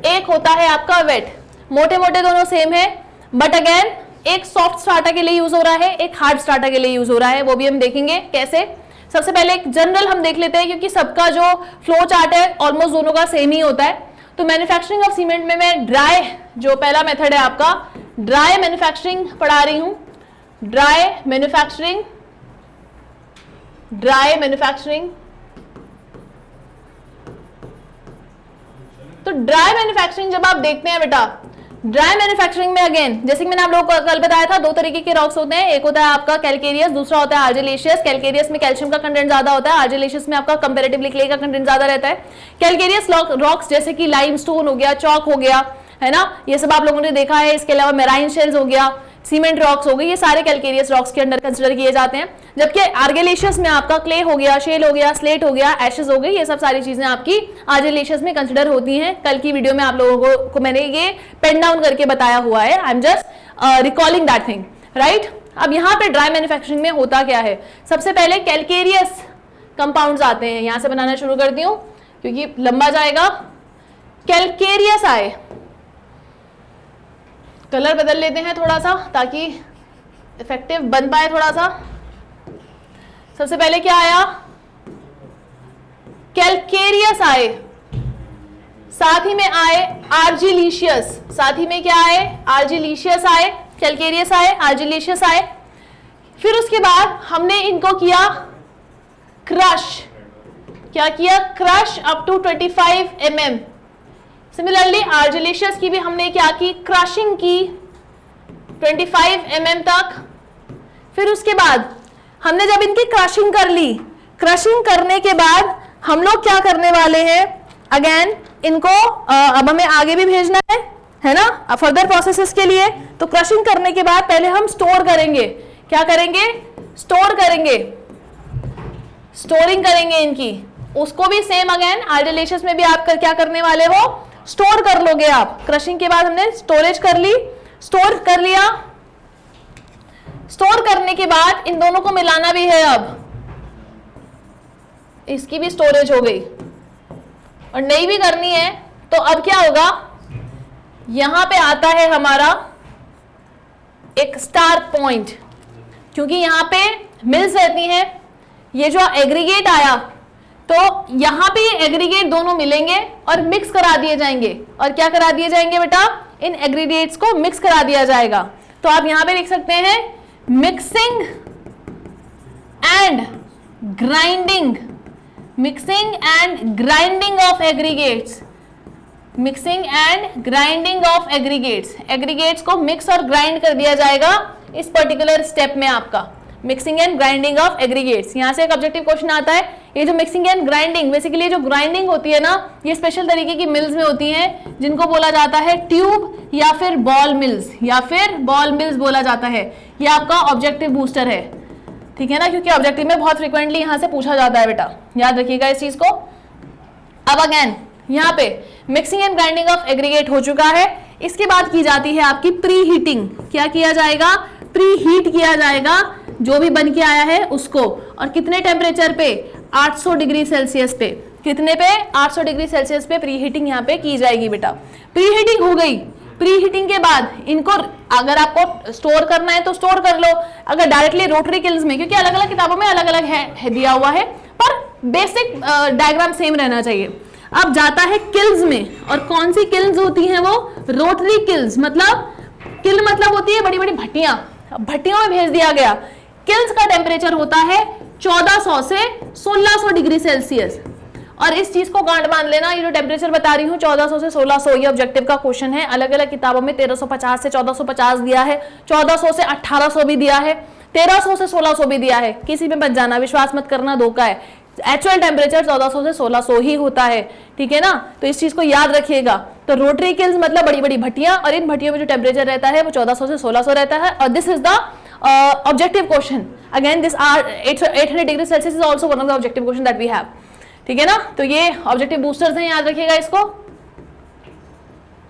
एक होता है आपका वेट। मोटे मोटे दोनों सेम है, बट अगेन एक सॉफ्ट स्टार्टर के लिए यूज हो रहा है, एक हार्ड स्टार्टर के लिए यूज हो रहा है। वो भी हम देखेंगे कैसे। सबसे पहले एक जनरल हम देख लेते हैं, क्योंकि सबका जो फ्लो चार्ट है ऑलमोस्ट दोनों का सेम ही होता है। तो मैन्युफैक्चरिंग ऑफ सीमेंट में मैं ड्राई, जो पहला मेथड है आपका ड्राई मैन्युफैक्चरिंग पढ़ा रही हूं। ड्राई मैन्युफैक्चरिंग तो ड्राई मैन्युफैक्चरिंग जब आप देखते हैं बेटा, ड्राई मैन्युफैक्चरिंग में अगेन जैसे कि मैंने आप लोगों को कल बताया था, दो तरीके के रॉक्स होते हैं। एक होता है आपका कैलकेरियस, दूसरा होता है आर्जिलेशियस। कैलकेरियस में कैल्शियम का कंटेंट ज्यादा होता है, आर्जिलेशियस में आपका कंपैरेटिवली क्ले का कंटेंट ज्यादा रहता है। कैलकेरियस रॉक्स जैसे कि लाइमस्टोन हो गया, चौक हो गया, है ना, ये सब आप लोगों ने देखा है। इसके अलावा मेराइन शेल्स हो गया, सीमेंट रॉक्स हो गई, ये सारे कैलकेरियस रॉक्स के अंडर कंसिडर किए जाते हैं। जबकि आर्गिलेशियस में आपका क्ले हो गया, शेल हो गया, स्लेट हो गया, एशेस हो गई, ये सब सारी चीजें आपकी आर्जिलेशियस में कंसिडर होती हैं। कल की वीडियो में आप लोगों को मैंने ये पेन डाउन करके बताया हुआ है। I am just recalling that thing, right. अब यहाँ पे ड्राई मैन्युफैक्चरिंग में होता क्या है? सबसे पहले कैलकेरियस कंपाउंड्स आते हैं। यहां से बनाना शुरू करती हूँ क्योंकि लंबा जाएगा। कैलकेरियस आए, कलर बदल लेते हैं थोड़ा सा ताकि इफेक्टिव बन पाए थोड़ा सा। सबसे पहले क्या आया? कैलकेरियस आए, साथ ही में आए आर्जिलेशियस। साथ ही में क्या आए? आर्जिलेशियस आए, कैलकेरियस आए, आर्जिलेशियस आए। फिर उसके बाद हमने इनको किया क्रश। क्या किया? Crush up to 25 mm। Similarly argillaceous की भी हमने क्या की? क्रशिंग की 25 mm तक। फिर उसके बाद हमने जब इनकी क्रशिंग कर ली, क्रशिंग करने के बाद हम लोग क्या करने वाले हैं? अगेन इनको अब हमें आगे भी भेजना है ना, फर्दर प्रोसेसेस के लिए। तो क्रशिंग करने के बाद पहले हम स्टोर करेंगे। क्या करेंगे? स्टोर करेंगे, स्टोरिंग करेंगे इनकी। उसको भी सेम अगेन आर्जिलेशियस में भी आप क्या करने वाले हो? स्टोर कर लोगे आप। क्रशिंग के बाद हमने स्टोरेज कर ली, स्टोर कर लिया। स्टोर करने के बाद इन दोनों को मिलाना भी है। अब इसकी भी स्टोरेज हो गई और नई भी करनी है। तो अब क्या होगा? यहां पे आता है हमारा एक स्टार्ट पॉइंट, क्योंकि यहां पे मिल्स रहती हैं। ये जो एग्रीगेट आया, तो यहां पे ये एग्रीगेट दोनों मिलेंगे और मिक्स करा दिए जाएंगे। और क्या करा दिए जाएंगे बेटा? इन एग्रीगेट्स को मिक्स करा दिया जाएगा। तो आप यहां पे लिख सकते हैं mixing and grinding, mixing and grinding of aggregates, mixing and grinding of aggregates. Aggregates को मिक्स और ग्राइंड कर दिया जाएगा इस पर्टिकुलर स्टेप में आपका, mixing and grinding of aggregates. यहां से एक ऑब्जेक्टिव क्वेश्चन आता है। ये जो मिक्सिंग एंड ग्राइंडिंग, बेसिकली जो ग्राइंडिंग होती है ना, ये स्पेशल तरीके की मिल्स में होती हैं, जिनको बोला जाता है ट्यूब या फिर बॉल मिल्स, या फिर बॉल मिल्स बोला जाता है। ये आपका ऑब्जेक्टिव बूस्टर है, ठीक है ना, क्योंकि ऑब्जेक्टिव में बहुत फ्रिक्वेंटली यहां से पूछा जाता है बेटा, याद रखिएगा इस चीज को। अब अगेन यहाँ पे mixing and grinding of aggregate हो चुका है। इसके बाद की जाती है आपकी प्री हीटिंग। क्या किया जाएगा? प्री हीट किया जाएगा जो भी बन के आया है उसको। और कितने टेम्परेचर पे? 800 डिग्री सेल्सियस पे। कितने पे? 800 डिग्री सेल्सियस पे प्री हीटिंग यहाँ पे की जाएगी बेटा। प्री हीटिंग हो गई। प्री हीटिंग के बाद इनको अगर आपको स्टोर करना है तो स्टोर कर लो, अगर डायरेक्टली रोटरी किल्स में, क्योंकि अलग अलग किताबों में अलग अलग है दिया हुआ है, पर बेसिक डायग्राम सेम रहना चाहिए। अब जाता है किल्स में, और कौन सी किल्स होती हैं वो? Rotary kills. मतलब किल मतलब होती है बड़ी बड़ी भट्टियां, भट्टियों में भेज दिया गया। किल्स का टेम्परेचर होता है 1400 से 1600 डिग्री सेल्सियस। और इस चीज को गांठ बांध लेना, ये जो टेम्परेचर बता रही हूँ 1400 से 1600, ये ऑब्जेक्टिव का क्वेश्चन है। अलग अलग किताबों में 1350 से 1450 दिया है, 1400 से 1800 भी दिया है, 1300 से 1600 भी दिया है। किसी में मत जाना, विश्वास मत करना, धोखा है। एक्चुअल टेम्परेचर 1400 से 1600 ही होता है, ठीक है ना? तो इस चीज को याद रखिएगा। तो रोटरी किल्स मतलब बड़ी बड़ी भट्टियां, और इन भट्टियों में जो टेम्परेचर रहता है वो 1400 से 1600 रहता है। और this is the objective question. Again this 800 degree Celsius is also one of the objective question that we have, ठीक है ना? तो ये ऑब्जेक्टिव बूस्टर्स हैं, याद रखिएगा इसको,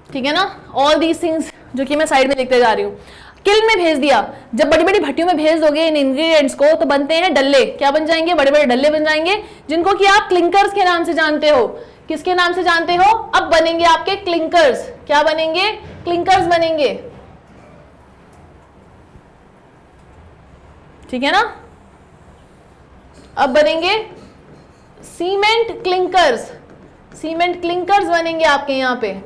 ठीक है ना? ऑल दीज थिंग्स जो कि मैं साइड में लिखते जा रही हूँ। किल में भेज दिया, जब बड़ी बड़ी भट्टियों में भेज दोगे इन इंग्रेडिएंट्स को तो बनते हैं डल्ले। क्या बन जाएंगे? बड़े बड़े डल्ले बन जाएंगे, जिनको कि आप क्लिंकर्स के नाम से जानते हो। किसके नाम से जानते हो? अब बनेंगे आपके क्लिंकर्स। क्या बनेंगे? क्लिंकर्स बनेंगे, ठीक है ना? अब बनेंगे सीमेंट क्लिंकर्स। सीमेंट क्लिंकर्स बनेंगे आपके यहाँ पे,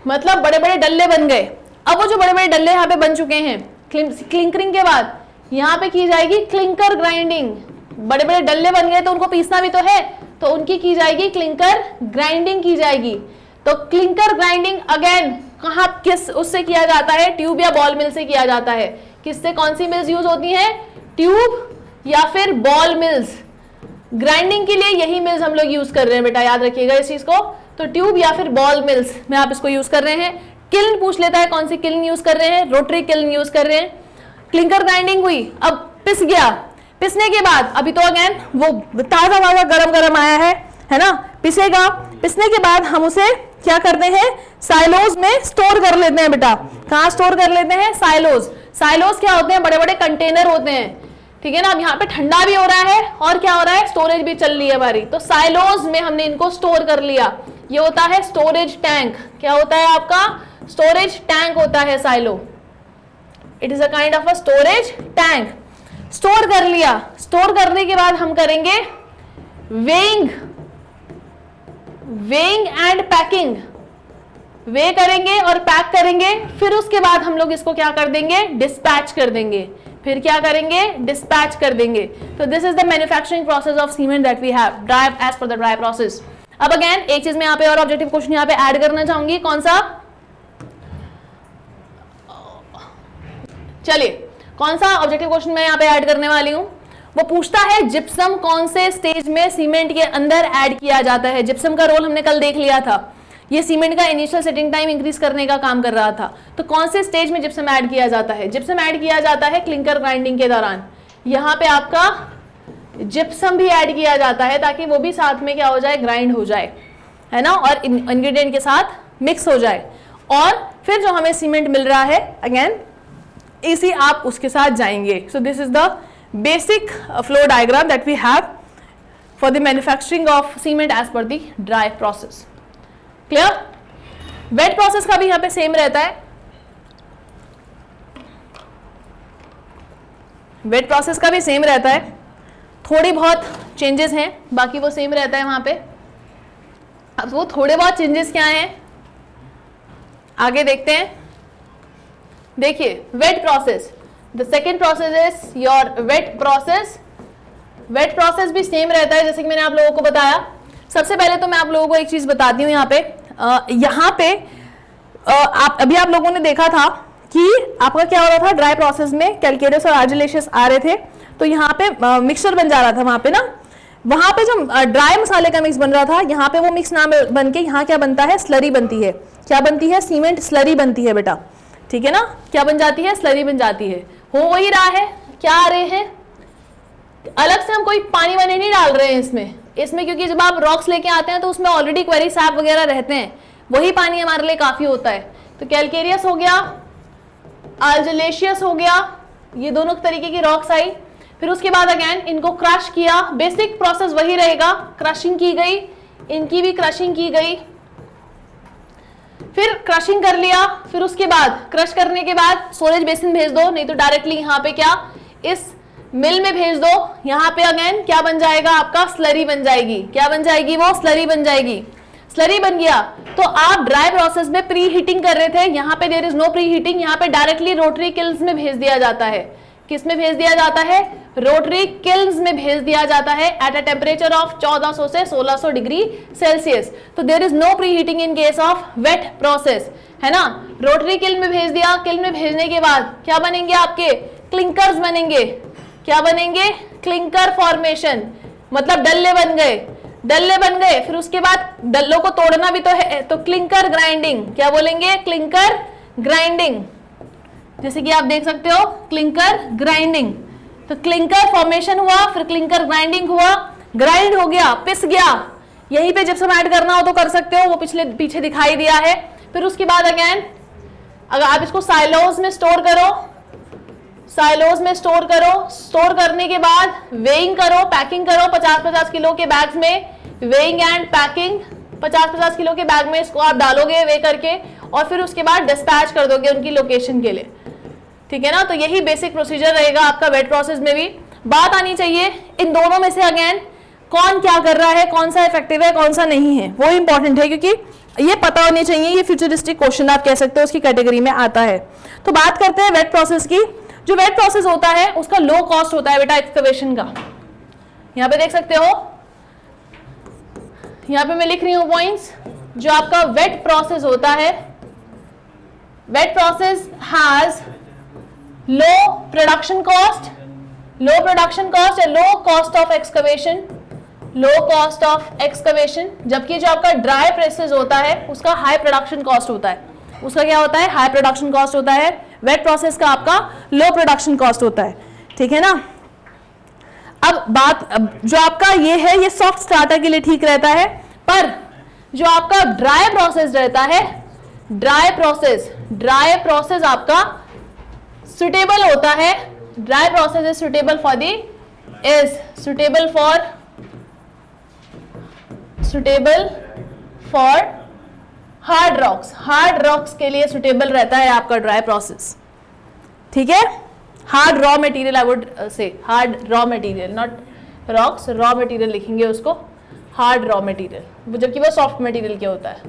मतलब बड़े बड़े डल्ले बन गए। अब वो जो बड़े बड़े डल्ले यहाँ पे बन चुके हैं, क्लिंकरिंग के बाद यहाँ पे की जाएगी क्लिंकर ग्राइंडिंग। बड़े बड़े डल्ले बन गए तो उनको पीसना भी तो है, तो उनकी की जाएगी क्लिंकर ग्राइंडिंग की जाएगी। तो क्लिंकर ग्राइंडिंग अगेन कहाँ, किस उससे किया जाता है? ट्यूब या बॉल मिल से किया जाता है। किससे, कौन सी मिल्स यूज होती हैं? ट्यूब या फिर बॉल मिल्स। ग्राइंडिंग के लिए यही मिल्स हम लोग यूज कर रहे हैं बेटा, याद रखिएगा इस चीज को। तो ट्यूब या फिर बॉल मिल्स में आप इसको यूज कर रहे हैं। किल्न पूछ लेता है कौन सी किल्न यूज कर रहे हैं? रोटरी किल्न यूज कर रहे हैं। क्लिंकर ग्राइंडिंग हुई, अब पिस गया। पिसने के बाद अभी तो अगेन वो ताजा ताजा गरम गरम आया है ना? पिसेगा। पिसने के बाद हम उसे क्या करते हैं? साइलोज में स्टोर कर लेते हैं बेटा। कहाँ स्टोर कर लेते हैं? साइलोज। साइलोज क्या होते हैं? बड़े बड़े कंटेनर होते हैं, ठीक है ना? अब यहाँ पे ठंडा भी हो रहा है और क्या हो रहा है? स्टोरेज भी चल रही है हमारी। तो साइलोज में हमने इनको स्टोर कर लिया। ये होता है स्टोरेज टैंक। क्या होता है आपका? स्टोरेज टैंक होता है silo. It is a kind of a storage tank. Store कर लिया। स्टोर करने के बाद हम करेंगे वेइंग एंड पैकिंग। वे करेंगे और पैक करेंगे, फिर उसके बाद हम लोग इसको क्या कर देंगे? डिस्पैच कर देंगे। फिर क्या करेंगे? डिस्पैच कर देंगे। तो this is the manufacturing process of cement that we have, dry as per the dry process. अब अगेन एक चीज मैं यहाँ पे और ऑब्जेक्टिव क्वेश्चन यहाँ पे ऐड करना चाहूंगी। कौन सा? चलिए, कौन सा ऑब्जेक्टिव क्वेश्चन मैं यहाँ पे ऐड करने वाली हूँ? वो पूछता है जिप्सम कौन से स्टेज में सीमेंट के अंदर ऐड किया जाता है। जिप्सम का रोल हमने कल देख लिया था। ये सीमेंट का इनिशियल सेटिंग टाइम इंक्रीज करने का काम कर रहा था। तो कौन से स्टेज में जिप्सम ऐड किया जाता है? जिप्सम ऐड किया जाता है क्लिंकर ग्राइंडिंग के दौरान। यहाँ पे आपका जिप्सम भी ऐड किया जाता है ताकि वो भी साथ में क्या हो जाए? ग्राइंड हो जाए, है ना? और इंग्रेडिएंट के साथ मिक्स हो जाए। और फिर जो हमें सीमेंट मिल रहा है अगेन इसी आप उसके साथ जाएंगे। So this is the basic flow diagram that we have for the manufacturing of cement as per the dry process. Clear? Wet process का भी यहाँ पे सेम रहता है। वेट प्रोसेस का भी सेम रहता है, थोड़ी बहुत चेंजेस हैं, बाकी वो सेम रहता है वहां पे। अब वो थोड़े बहुत चेंजेस क्या हैं आगे देखते हैं। देखिए, wet process, the second process is your wet process. Wet process भी सेम रहता है जैसे कि मैंने आप लोगों को बताया। सबसे पहले तो मैं आप लोगों को एक चीज बताती हूँ। यहाँ पे अभी आप लोगों ने देखा था कि आपका क्या हो रहा था? ड्राई प्रोसेस में कैलकेरियस और आर्जिलेशियस आ रहे थे, तो यहाँ पे मिक्सचर बन जा रहा था। वहां पे ना, वहां पे जो ड्राई मसाले का मिक्स बन रहा था, यहाँ पे वो मिक्स ना बन के यहाँ क्या बनता है? स्लरी बनती है। क्या बनती है? सीमेंट स्लरी बनती है बेटा, ठीक है ना? क्या बन जाती है? स्लरी बन जाती है। हो ही रहा है। क्या आ रहे हैं? अलग से हम कोई पानी वानी नहीं डाल रहे हैं इसमें क्योंकि जब आप रॉक्स लेके आते हैं तो उसमें ऑलरेडी क्वेरी सैप वगैरह रहते हैं, वही पानी हमारे लिए काफी होता है। तो कैलकेरियस हो गया, आर्जिलेशियस हो गया, ये दोनों तरीके की रॉक्स आई। फिर उसके बाद अगेन इनको क्रश किया। बेसिक प्रोसेस वही रहेगा, क्रशिंग की गई, इनकी भी क्रशिंग की गई। फिर क्रशिंग कर लिया, फिर उसके बाद क्रश करने के बाद स्टोरेज बेसिन भेज दो, नहीं तो डायरेक्टली यहाँ पे क्या इस मिल में भेज दो, यहाँ पे अगेन क्या बन जाएगा आपका, स्लरी बन जाएगी। क्या बन जाएगी वो, स्लरी बन जाएगी। स्लरी बन गया तो आप ड्राई प्रोसेस में प्री हीटिंग कर रहे थे, यहाँ पे there is no preheating, यहाँ पे डायरेक्टली रोटरी किल्स में भेज दिया जाता है। किस में भेज दिया जाता है, रोटरी किल्स में भेज दिया जाता है एट अ टेम्परेचर ऑफ 1400 से 1600 डिग्री सेल्सियस। तो there is no preheating in case of wet process, है ना। रोटरी किल में भेज दिया, किल में भेजने के बाद क्या बनेंगे आपके, क्लिंकर्स बनेंगे। क्या बनेंगे, क्लिंकर फॉर्मेशन, मतलब डल्ले बन गए, डल्ले बन गए। फिर उसके बाद डल्लों को तोड़ना भी तो है, तो क्लिंकर ग्राइंडिंग। क्या बोलेंगे, क्लिंकर ग्राइंडिंग। जैसे कि आप देख सकते हो क्लिंकर ग्राइंडिंग, तो क्लिंकर फॉर्मेशन हुआ, फिर क्लिंकर ग्राइंडिंग हुआ, ग्राइंड हो गया, पिस गया। यहीं पे जिप्सम ऐड करना हो तो कर सकते हो, वो पीछे दिखाई दिया है। फिर उसके बाद अगेन अगर आप इसको साइलोज में स्टोर करो, साइलोज में स्टोर करो, स्टोर करने के बाद वेइंग करो, पैकिंग करो 50-50 किलो के बैग्स में, वेइंग एंड पैकिंग 50-50 किलो के बैग में इसको आप डालोगे वे करके, और फिर उसके बाद डिस्पैच कर दोगे उनकी लोकेशन के लिए, ठीक है ना। तो यही बेसिक प्रोसीजर रहेगा आपका वेट प्रोसेस में भी। बात आनी चाहिए इन दोनों में से अगेन कौन क्या कर रहा है, कौन सा इफेक्टिव है, कौन सा नहीं है, वो इंपॉर्टेंट है, क्योंकि ये पता होनी चाहिए। ये फ्यूचरिस्टिक क्वेश्चन आप कह सकते हो उसकी कैटेगरी में आता है। तो बात करते हैं वेट प्रोसेस की। जो वेट प्रोसेस होता है उसका लो कॉस्ट होता है बेटा एक्सकवेशन का। यहां पे देख सकते हो, यहां पे मैं लिख रही हूं पॉइंट्स। जो आपका वेट प्रोसेस होता है, wet process has low production cost, low production cost या low cost of excavation, low cost of excavation. जबकि जो आपका ड्राई प्रोसेस होता है उसका हाई प्रोडक्शन कॉस्ट होता है। उसका क्या होता है, हाई प्रोडक्शन कॉस्ट होता है। वेट प्रोसेस का आपका लो प्रोडक्शन कॉस्ट होता है, ठीक है ना। अब जो आपका ये है, ये सॉफ्ट स्टार्टर के लिए ठीक रहता है, पर जो आपका ड्राई प्रोसेस रहता है, ड्राई प्रोसेस आपका सुटेबल होता है। Dry process is suitable for hard rocks के लिए सुटेबल रहता है आपका ड्राई प्रोसेस, ठीक है। Hard raw material, I would say hard raw material, not rocks, raw material लिखेंगे उसको, हार्ड रॉ मटेरियल, जबकि वो सॉफ्ट मटेरियल क्या होता है,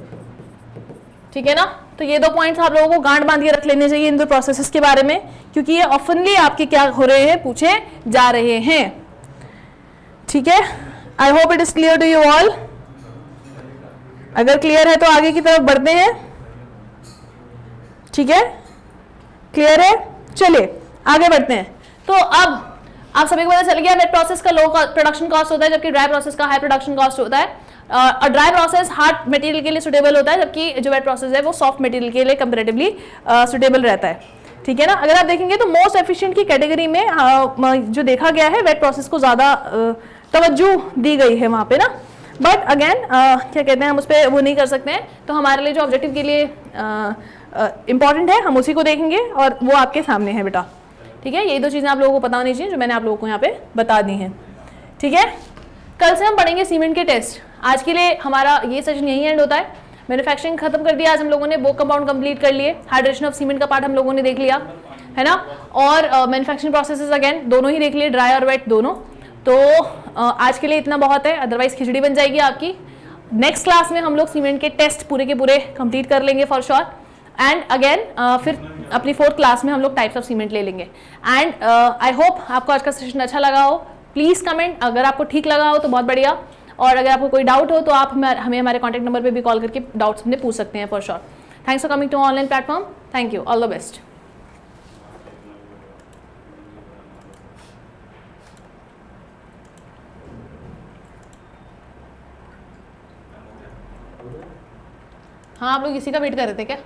ठीक है ना। तो ये दो पॉइंट्स आप लोगों को गांठ बांध के रख लेने चाहिए इन दो प्रोसेसेस के बारे में, क्योंकि ये ऑफनली आपके क्या हो रहे हैं, पूछे जा रहे हैं, ठीक है। I hope it is clear to you all. अगर क्लियर है तो आगे की तरफ बढ़ते हैं, ठीक है, क्लियर है, चलिए आगे बढ़ते हैं। तो अब आप सभी को पता चल गया वेट प्रोसेस का लो प्रोडक्शन कॉस्ट होता है, जबकि ड्राई प्रोसेस का हाई प्रोडक्शन कॉस्ट होता है। और ड्राई प्रोसेस हार्ड मटेरियल के लिए सुटेबल होता है, जबकि जो वेट प्रोसेस है वो सॉफ्ट मटेरियल के लिए कंपैरेटिवली सुटेबल रहता है, ठीक है ना। अगर आप देखेंगे तो मोस्ट एफिशिएंट की कैटेगरी में जो देखा गया है, वेट प्रोसेस को ज़्यादा तवज्जो दी गई है वहाँ पे ना। बट अगेन क्या कहते हैं, हम उस पर वो नहीं कर सकते हैं, तो हमारे लिए जो ऑब्जेक्टिव के लिए इंपॉर्टेंट है हम उसी को देखेंगे, और वो आपके सामने है बेटा, ठीक है। यही दो चीज़ें आप लोगों को पता होनी चाहिए जो मैंने आप लोगों को यहाँ पे बता दी हैं, ठीक है। कल से हम पढ़ेंगे सीमेंट के टेस्ट। आज के लिए हमारा ये सेशन यही एंड होता है। मैन्युफैक्चरिंग खत्म कर दिया आज हम लोगों ने, बोक कंपाउंड कंप्लीट कर लिए, हाइड्रेशन ऑफ सीमेंट का पार्ट हम लोगों ने देख लिया, है ना। और मैन्युफैक्चरिंग प्रोसेसेस अगेन दोनों ही देख लिए, ड्राई और वेट दोनों। तो आज के लिए इतना बहुत है, अदरवाइज खिचड़ी बन जाएगी आपकी। नेक्स्ट क्लास में हम लोग सीमेंट के टेस्ट पूरे के पूरे कंप्लीट कर लेंगे फॉर श्योर। एंड अगेन फिर अपनी 4th क्लास में हम लोग टाइप्स ऑफ सीमेंट ले लेंगे। एंड आई होप आपको आज का सेशन अच्छा लगा हो। प्लीज़ कमेंट, अगर आपको ठीक लगा हो तो बहुत बढ़िया, और अगर आपको कोई डाउट हो तो आप हमें हमारे कॉन्टैक्ट नंबर पे भी कॉल करके डाउट्स अपने पूछ सकते हैं for sure. Thanks for coming to online platform. Thank you, all the best. हाँ, आप लोग इसी का वेट कर रहे थे क्या?